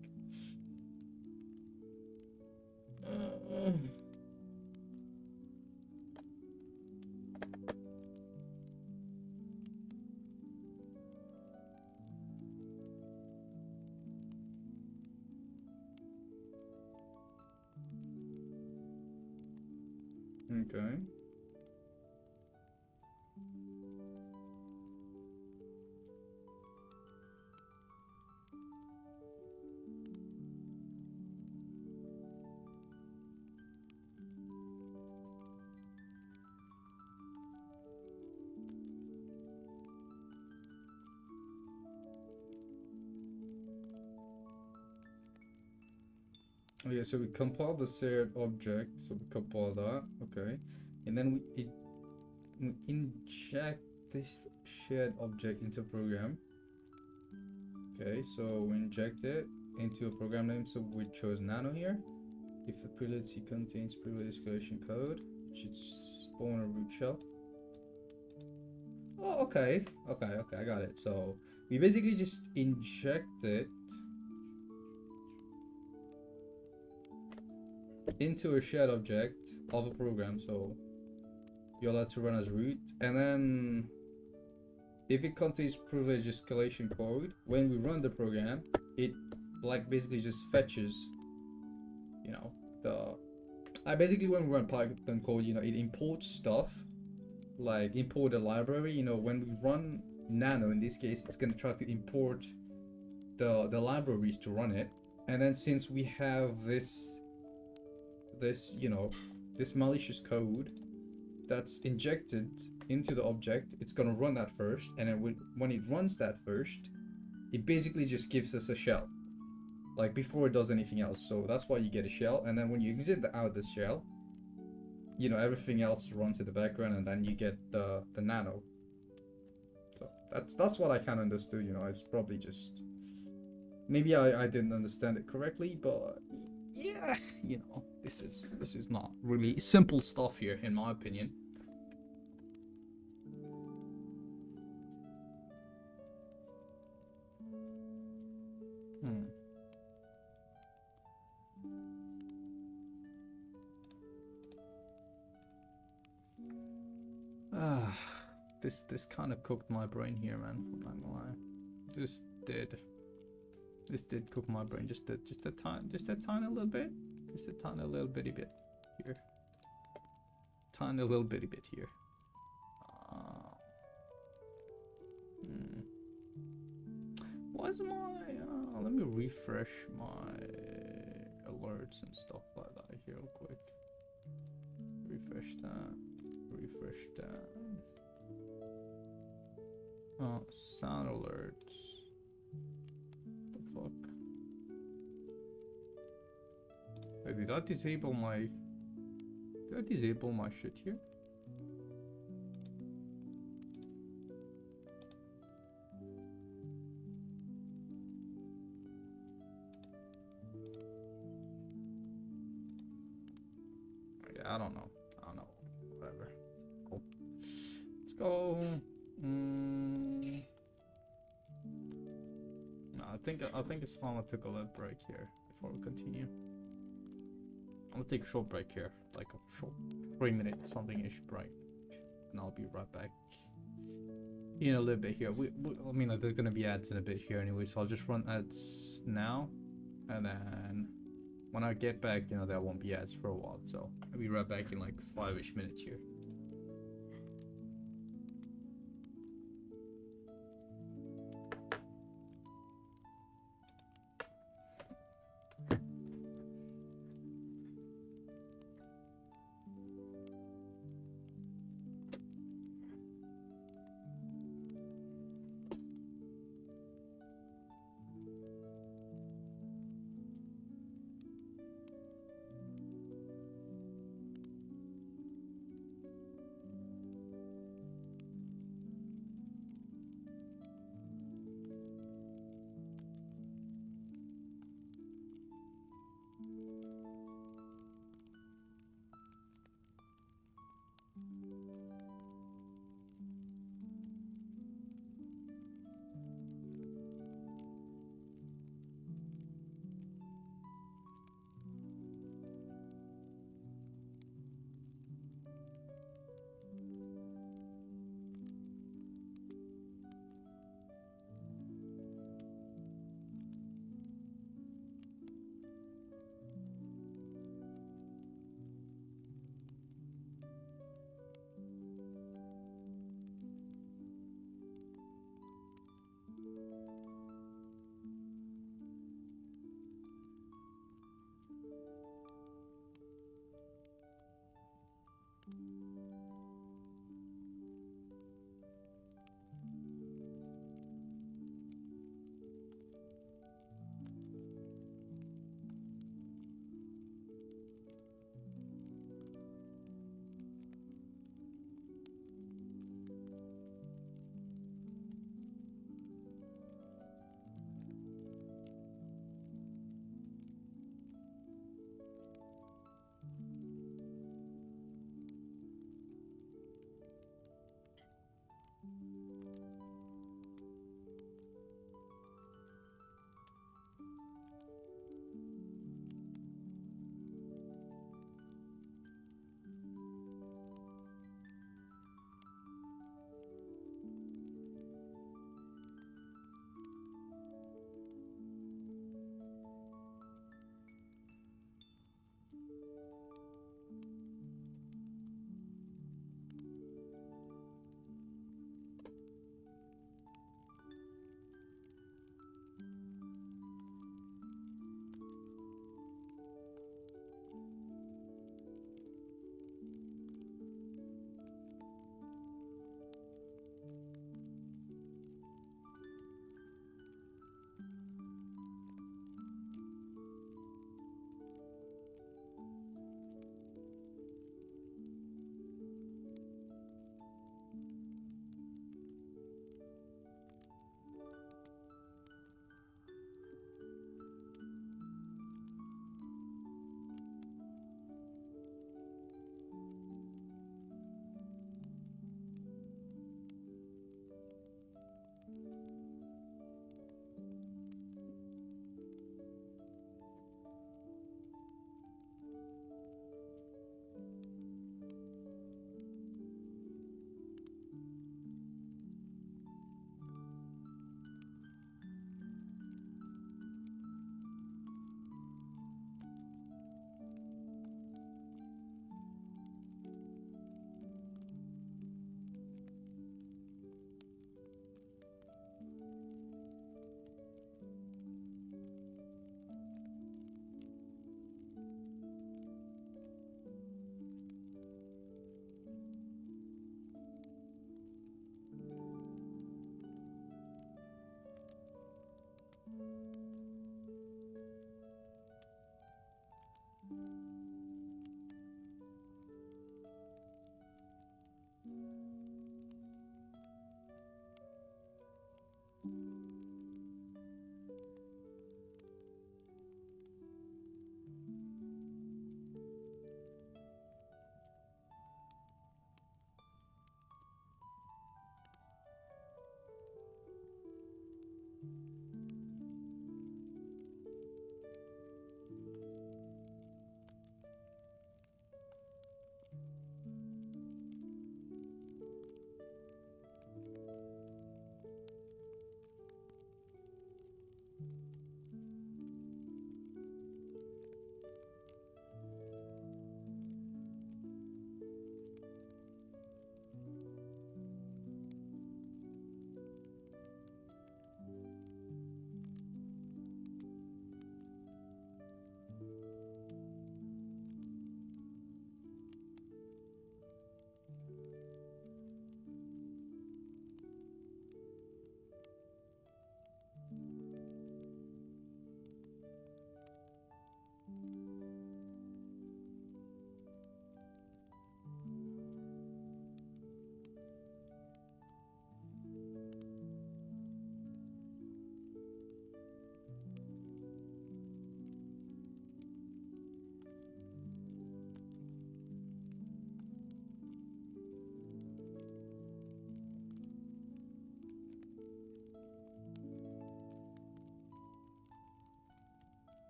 Okay. Okay, so we compile the shared object, so we compile that, okay, and then we inject this shared object into a program. Okay, so we inject it into a program name, so we chose nano here. If the privilege contains privilege escalation code, it should spawn a root shell. Oh, okay, I got it. So we basically just inject it into a shared object of a program, so you're allowed to run as root, and then if it contains privilege escalation code, when we run the program, it like basically just fetches, you know, basically when we run Python code, you know, it imports stuff, like import a library. You know, when we run nano, in this case, it's gonna try to import the libraries to run it, and then since we have this you know, this malicious code that's injected into the object, it's gonna run that first, and then when it runs that first, it basically just gives us a shell, like before it does anything else. So that's why you get a shell, and then when you exit out this shell, you know, everything else runs in the background, and then you get the nano. So that's what I kind of understood. You know, it's probably just maybe I didn't understand it correctly, but yeah, you know, this is not really simple stuff here, in my opinion. This kind of cooked my brain here, man. I'm not gonna lie. This did cook my brain just a tiny little bit, just a tiny little bitty bit here, tiny little bitty bit here. What's my? Let me refresh my alerts and stuff like that here real quick. Refresh that. Refresh that. Oh, sound alerts. The fuck? Wait, did I disable my? Did I disable my shit here? Yeah, I don't know. Whatever. Cool. Let's go. No, I think it's time I took a little break here before we continue. I'll take a short break here, like a short 3-minute something-ish break, and I'll be right back in a little bit here. I mean, like, there's gonna be ads in a bit here anyway, so I'll just run ads now, and then when I get back, you know, there won't be ads for a while, so I'll be right back in like 5-ish minutes here.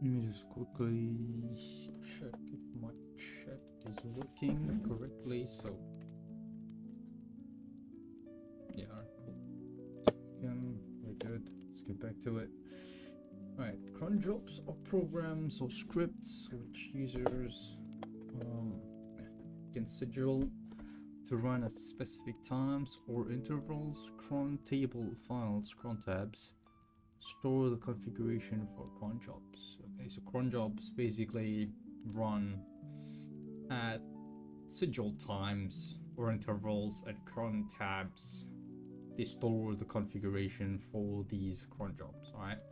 Let me just quickly check if my chat is working correctly. So, yeah, cool. We're good. Let's get back to it. Alright, cron jobs are programs or scripts which users can schedule to run at specific times or intervals. Cron table files, cron tabs, store the configuration for cron jobs. Okay, so cron jobs basically run at scheduled times or intervals, and cron tabs, they store the configuration for these cron jobs. Alright,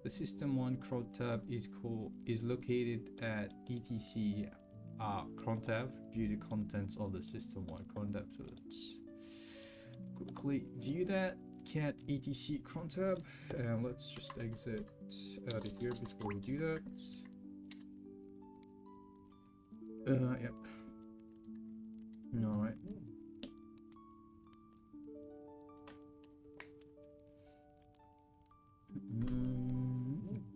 the system1 cron tab is located at etc cron tab. View the contents of the system1 cron tab. So let's quickly view that. Cat etc cron tab, and let's just exit out of here before we do that. Yep. All right.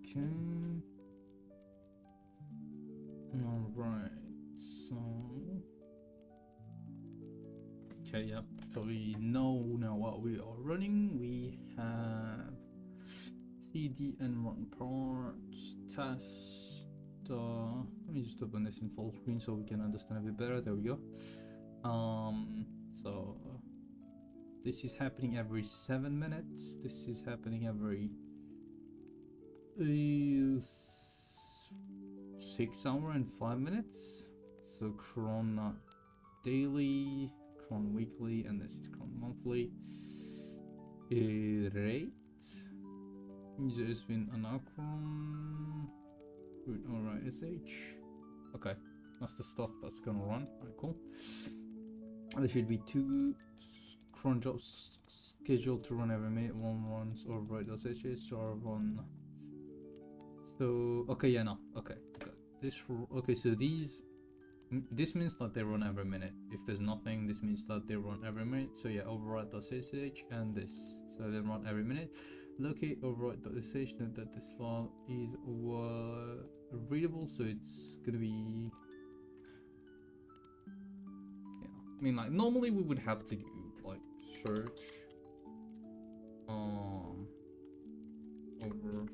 Okay. All right. So. Okay. Yep. So we know now what we are running. We have cd and run parts test. Let me just open this in full screen so we can understand a bit better. There we go. So this is happening every 7 minutes. This is happening every 6 hours and 5 minutes. So cron daily, cron weekly, and this is cron monthly. Rate. User has been an cron. Alright, sh. Okay, that's the stuff that's gonna run. Alright, cool. There should be 2 cron jobs scheduled to run every minute. One runs override sh or run. So okay, yeah, no, okay, good. Okay, so this means that they run every minute. If there's nothing, this means that they run every minute. So yeah, override.sh and this, so they run every minute. Locate override.sh, note that this file is readable, so it's gonna be, yeah, I mean, like normally we would have to do like search over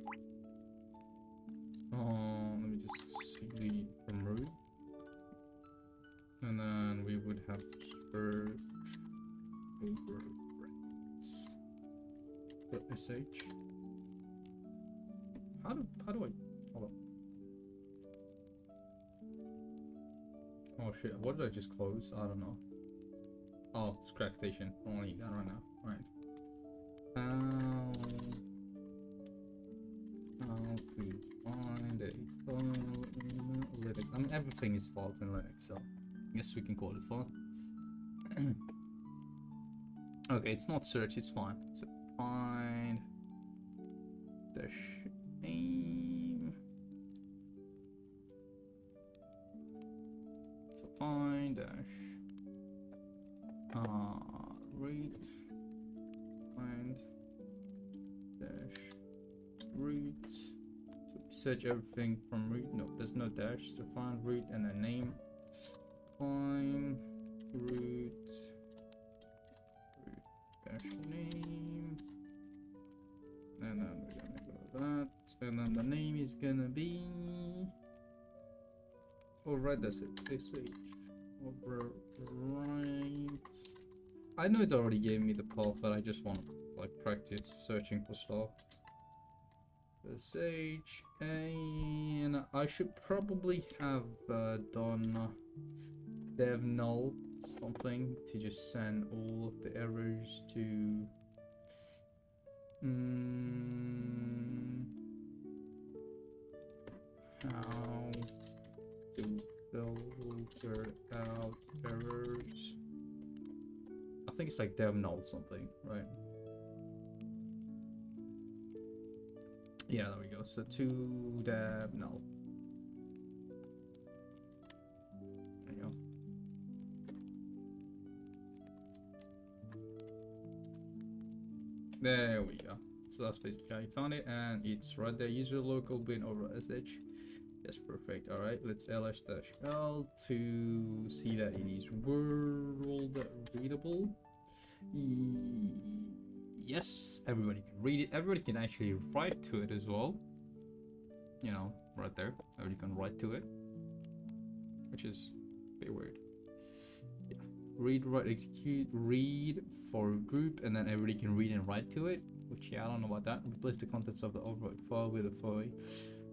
let me just see from root, and then we would have to search over sh. How do I hold on? Oh shit, what did I just close? I don't know. Oh, it's crack station. I don't need that right now. Right. How to find a file in Linux? I mean, everything is files in Linux, so I guess we can call it file. Okay, it's not search, it's fine. So find dash name. So find dash root, find dash root. So search everything from root. No, there's no dash. So find root and then name. Find root dash name, and then we're gonna go that, and then the name is gonna be override. That's it. sh override. I know it already gave me the path, but I just want to like practice searching for stuff. sh, and I should probably have done dev null something to just send all of the errors to how to filter out errors. I think it's like dev null something, right? Yeah, there we go. So to dev null. There you go. There we go. So that's basically how you found it, and it's right there. User local bin over sh. Yes, perfect. All right, let's ls-l to see that it is world readable. Yes, everybody can read it. Everybody can actually write to it as well. You know, right there. Everybody can write to it, which is a bit weird. Yeah. Read, write, execute, read for group, and then everybody can read and write to it. Which, yeah, I don't know about that. Replace the contents of the override file with a file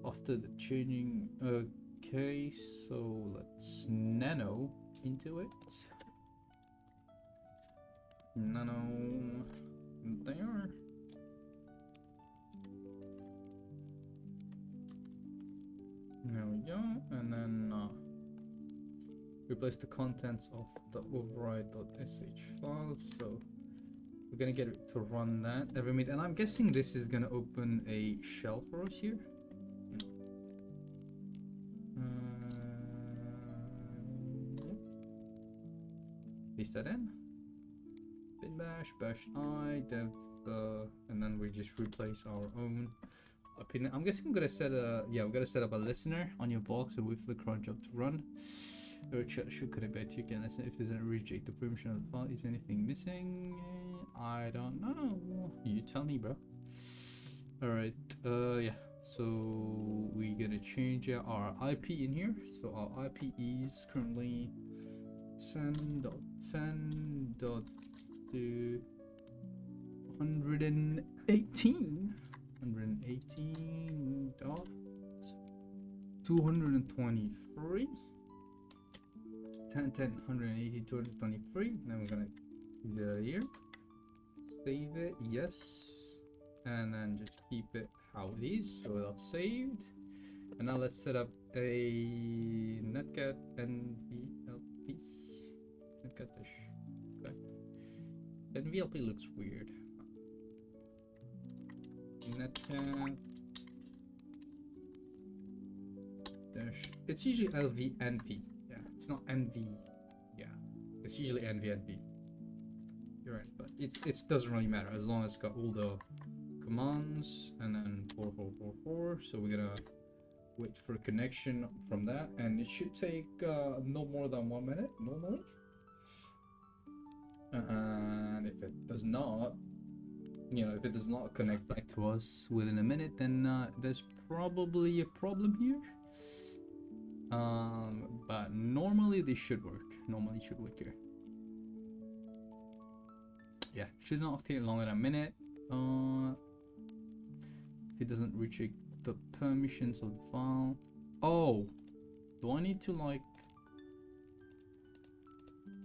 after the changing. Okay, so let's nano into it. Nano there. There we go, and then replace the contents of the override.sh file. So we're gonna get it to run that every minute, and I'm guessing this is gonna open a shell for us here. Yeah. Paste that in. Bin bash I dev, and then we just replace our own opinion. I'm guessing I'm gonna set a we're gonna set up a listener on your box and wait for the cron job to run. Or should connect back to you again. Listen if there's a reject the permission of the file. Is anything missing? I don't know. You tell me, bro. Alright, yeah. So we're gonna change our IP in here. So our IP is currently 10.10.118 dot 223 180 223. Then we're gonna use it out here, save it, yes, and then just keep it how it is, so that's saved. And now let's set up a netcat nvlp netcat dash. Okay, nvlp looks weird. Netcat dash, it's usually lvnp. Yeah, it's not nv. Yeah, it's usually nvnp. You're right, but it doesn't really matter as long as it's got all the commands, and then 4444. So we're gonna wait for a connection from that, and it should take no more than 1 minute normally. And if it does not, if it does not connect back to us within a minute, then there's probably a problem here. But normally this should work. Normally it should work here. Yeah, should not take longer than a minute. If it doesn't recheck the permissions of the file. Oh, do I need to like?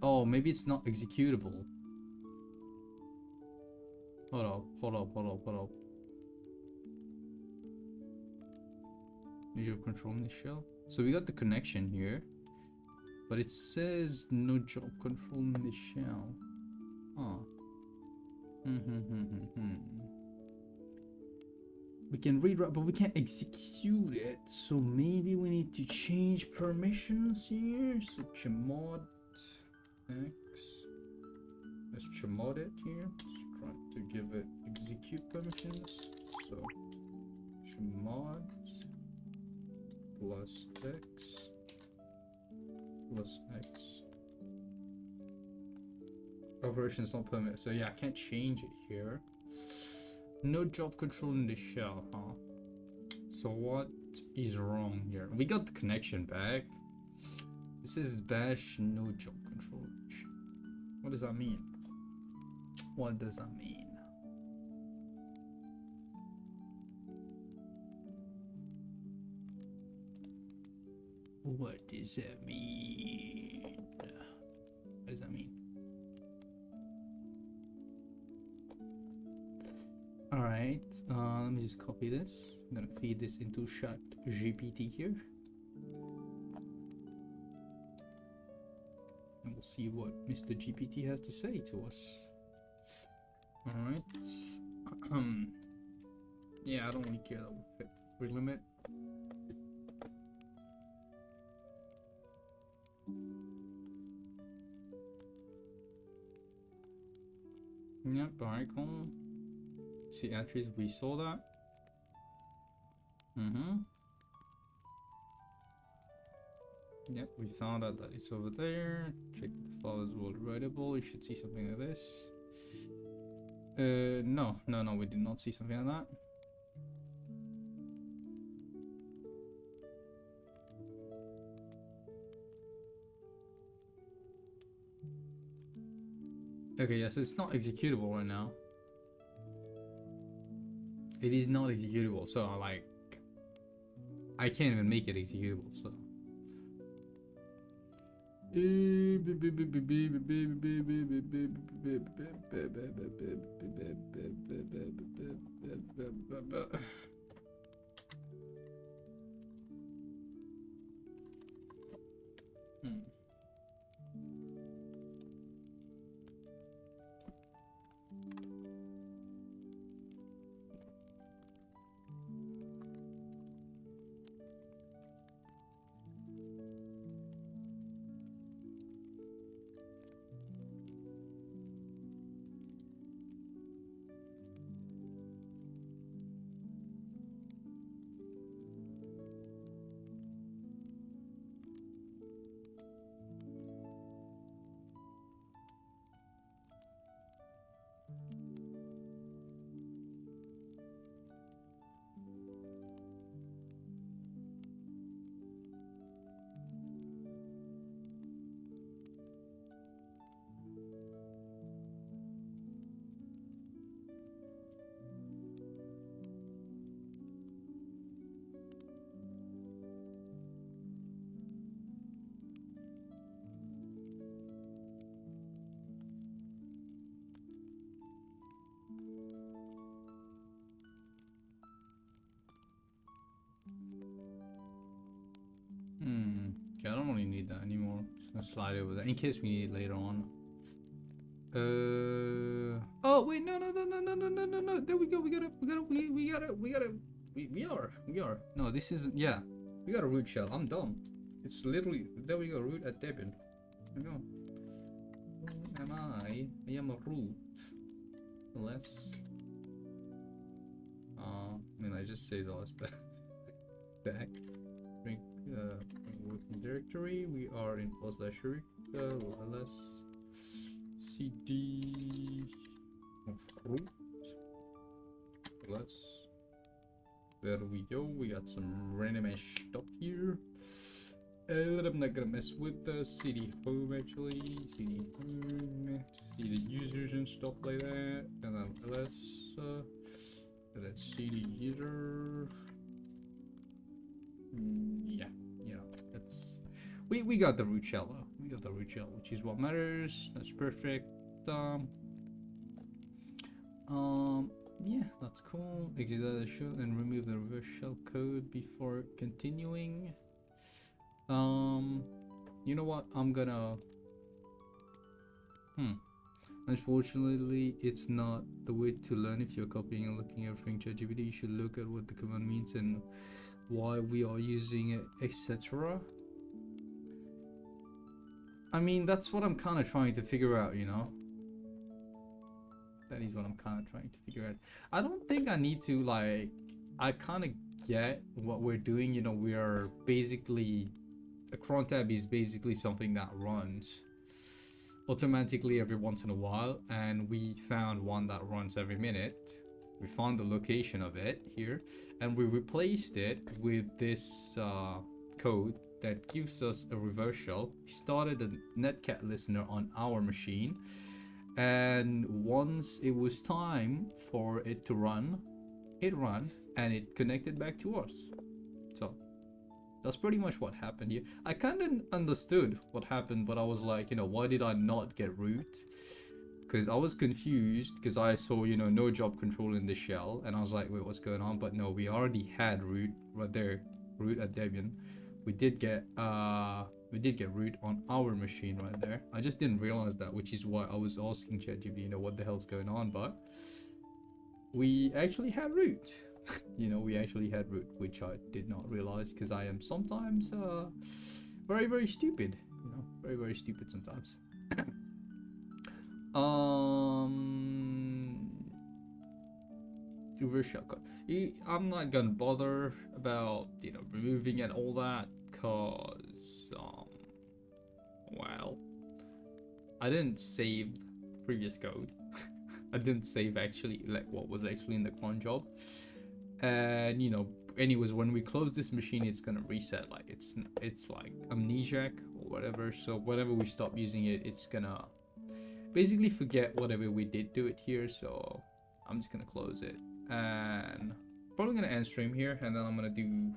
Oh, maybe it's not executable. Hold up. Need to control in the shell. So we got the connection here, but it says no job control in the shell. Huh. We can read, but we can't execute it. So maybe we need to change permissions here. So chmod x. Let's chmod it here. Let's try to give it execute permissions. So chmod plus x plus x. Operations not permit. So yeah, I can't change it here. No job control in the shell, huh? So what is wrong here? We got the connection back. It says bash no job control. What does that mean? What does that mean? What does that mean? What does that mean? Alright, let me just copy this. I'm gonna feed this into ChatGPT here. And we'll see what Mr. GPT has to say to us. Alright. Yeah, I don't really care that we fit free limit. Yep, alright, cool. See entries, we saw that. Yep, we found out that it's over there. Check the file is well readable. You should see something like this. No, we did not see something like that. Okay, yes, it's not executable right now. It is not executable, so like I can't even make it executable, so okay, I don't really need that anymore. Just gonna slide over that in case we need it later on. Oh wait, no. There we go. We are. No, this isn't. Yeah, we got a root shell. I'm dumb. It's literally there. We go. Root at Debian. There we go. Who am I? I am a root. Let's. I mean, I just say Owasp back. Working directory. We are in /root. ls cd of root. Let's. There we go. We got some random stuff here. I'm not gonna mess with the cd home actually. cd home. See the users and stuff like that. And then ls. And then cd user. Yeah, that's we got the root shell though. We got the root shell, which is what matters. That's perfect. Yeah, that's cool. Exit the shell and remove the reverse shell code before continuing. You know what? I'm gonna unfortunately it's not the way to learn. If you're copying and looking at everything ChatGPT, you should look at what the command means and why we are using it, etc. I mean, that's what I'm kind of trying to figure out, you know. That is what I'm kind of trying to figure out. I don't think I need to, like, I kind of get what we're doing, you know. We are basically, a cron tab is basically something that runs automatically every once in a while, and we found one that runs every minute. We found the location of it here, and we replaced it with this code that gives us a reverse shell. We started a netcat listener on our machine, and once it was time for it to run, it ran and it connected back to us. So that's pretty much what happened here. I kind of understood what happened, but I was like, you know, why did I not get root? Because I was confused, because I saw, you know, no job control in the shell, and I was like, wait, what's going on? But no, we already had root right there, root at Debian. We did get root on our machine right there. I just didn't realize that, which is why I was asking ChatGPT, you know, what the hell's going on. But we actually had root. You know, we actually had root, which I did not realize, because I am sometimes very stupid. You know, very stupid sometimes. reverse shortcut. I'm not gonna bother about, you know, removing and all that, cause well, I didn't save previous code. I didn't save actually like what was actually in the cron job, and you know, anyways, when we close this machine, it's gonna reset. Like it's like amnesiac or whatever. So whenever we stop using it, it's gonna basically forget whatever we did to it here. So I'm just gonna close it, and probably gonna end stream here, and then I'm gonna do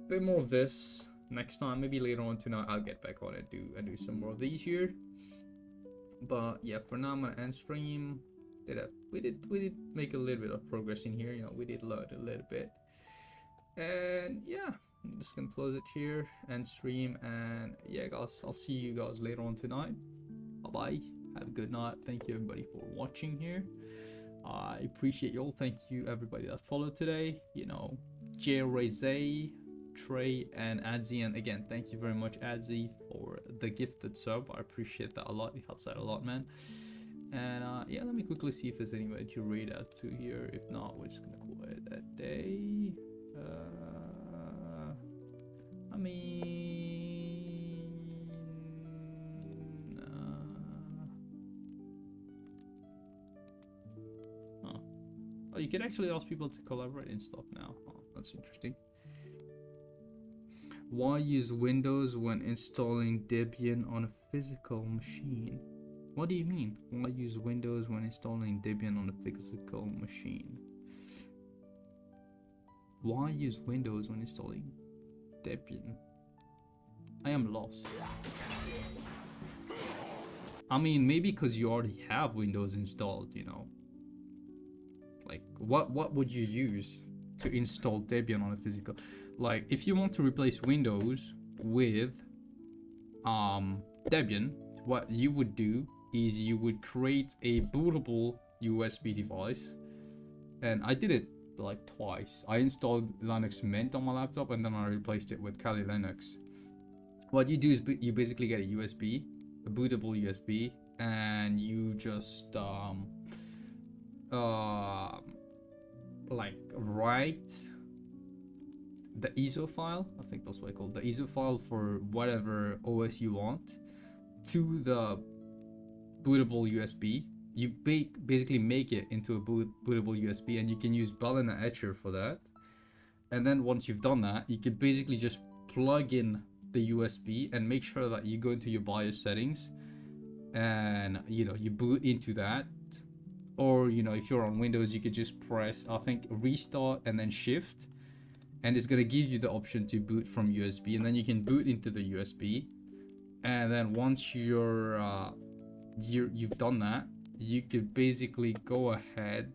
a bit more of this next time. Maybe later on tonight I'll get back on it and do some more of these here. But yeah, for now I'm gonna end stream. We did make a little bit of progress in here. You know, we did learn a little bit, and yeah, I'm just gonna close it here, end stream, and yeah, guys, I'll see you guys later on tonight. Bye bye. Have a good night. Thank you everybody for watching here. I appreciate you all. Thank you everybody that followed today. You know, J-Ray, Trey, and Adzi, and again, thank you very much, Adzi, for the gifted sub. I appreciate that a lot. It helps out a lot, man. And yeah, let me quickly see if there's anybody to read out to here. If not, we're just gonna call it a day. I mean, oh, you can actually ask people to collaborate and stuff now. Oh, that's interesting. Why use Windows when installing Debian on a physical machine? What do you mean? Why use Windows when installing Debian on a physical machine? Why use Windows when installing Debian? I am lost. I mean, maybe because you already have Windows installed, you know. Like, what would you use to install Debian on a physical? Like, if you want to replace Windows with Debian, what you would do is you would create a bootable USB device, and I did it like twice. I installed Linux Mint on my laptop, and then I replaced it with Kali Linux. What you do is you basically get a USB, a bootable USB, and you just like write the ISO file, I think that's what I call it, the ISO file for whatever OS you want, to the bootable USB. You basically make it into a bootable USB, and you can use Balena Etcher for that. And then once you've done that, you can basically just plug in the USB and make sure that you go into your BIOS settings, and you know, you boot into that. Or you know, if you're on Windows, you could just press, I think, restart and then shift, and it's gonna give you the option to boot from USB, and then you can boot into the USB. And then once you've done that, you could basically go ahead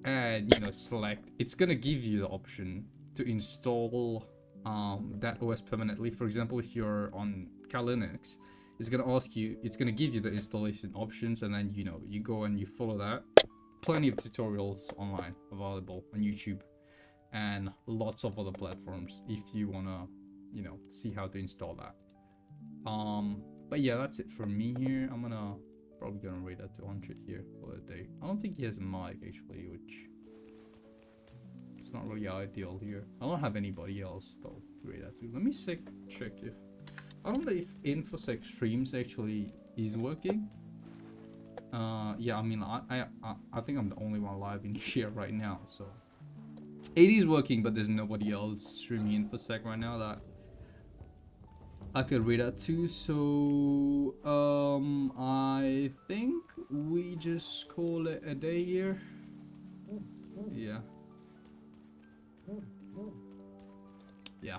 and, you know, select, it's gonna give you the option to install that OS permanently. For example, if you're on Kali Linux, it's gonna ask you, it's gonna give you the installation options, and then, you know, you go and you follow that. Plenty of tutorials online available on YouTube and lots of other platforms if you wanna, you know, see how to install that. But yeah, that's it for me here. I'm probably gonna rate that to 100 here for the day. I don't think he has a mic actually, which it's not really ideal here. I don't have anybody else though to rate that to. Let me check if, I don't know if InfoSec streams actually is working. Yeah, I mean, I think I'm the only one live in here right now, so it is working, but there's nobody else streaming InfoSec right now that I could read that too. So I think we just call it a day here. Yeah. Yeah.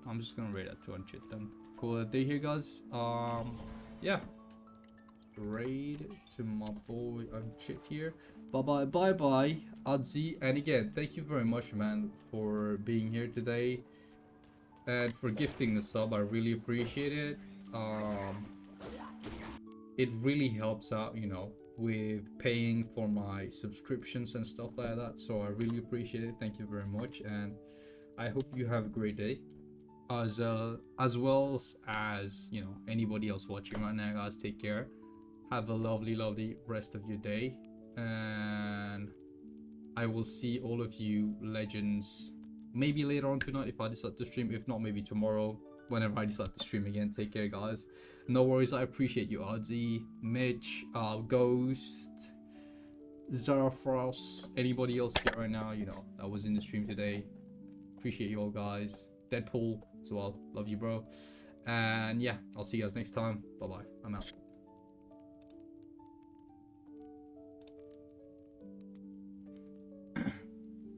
I'm just gonna rate that 200 then. Call it a day here, guys. Yeah. Raid to my boy Unchit here. Bye bye, Adzi. And again, thank you very much, man, for being here today and for gifting the sub. I really appreciate it. It really helps out, you know, with paying for my subscriptions and stuff like that. So I really appreciate it. Thank you very much, and I hope you have a great day. As well as, you know, anybody else watching right now, guys, take care. Have a lovely rest of your day, and I will see all of you legends maybe later on tonight if I decide to stream. If not, maybe tomorrow whenever I decide to stream again. Take care, guys. No worries. I appreciate you, Oddsy, Mitch, Ghost, Zarafros, anybody else here right now, you know, that was in the stream today. Appreciate you all, guys. Deadpool as well. Love you, bro. And yeah, I'll see you guys next time. Bye bye. I'm out.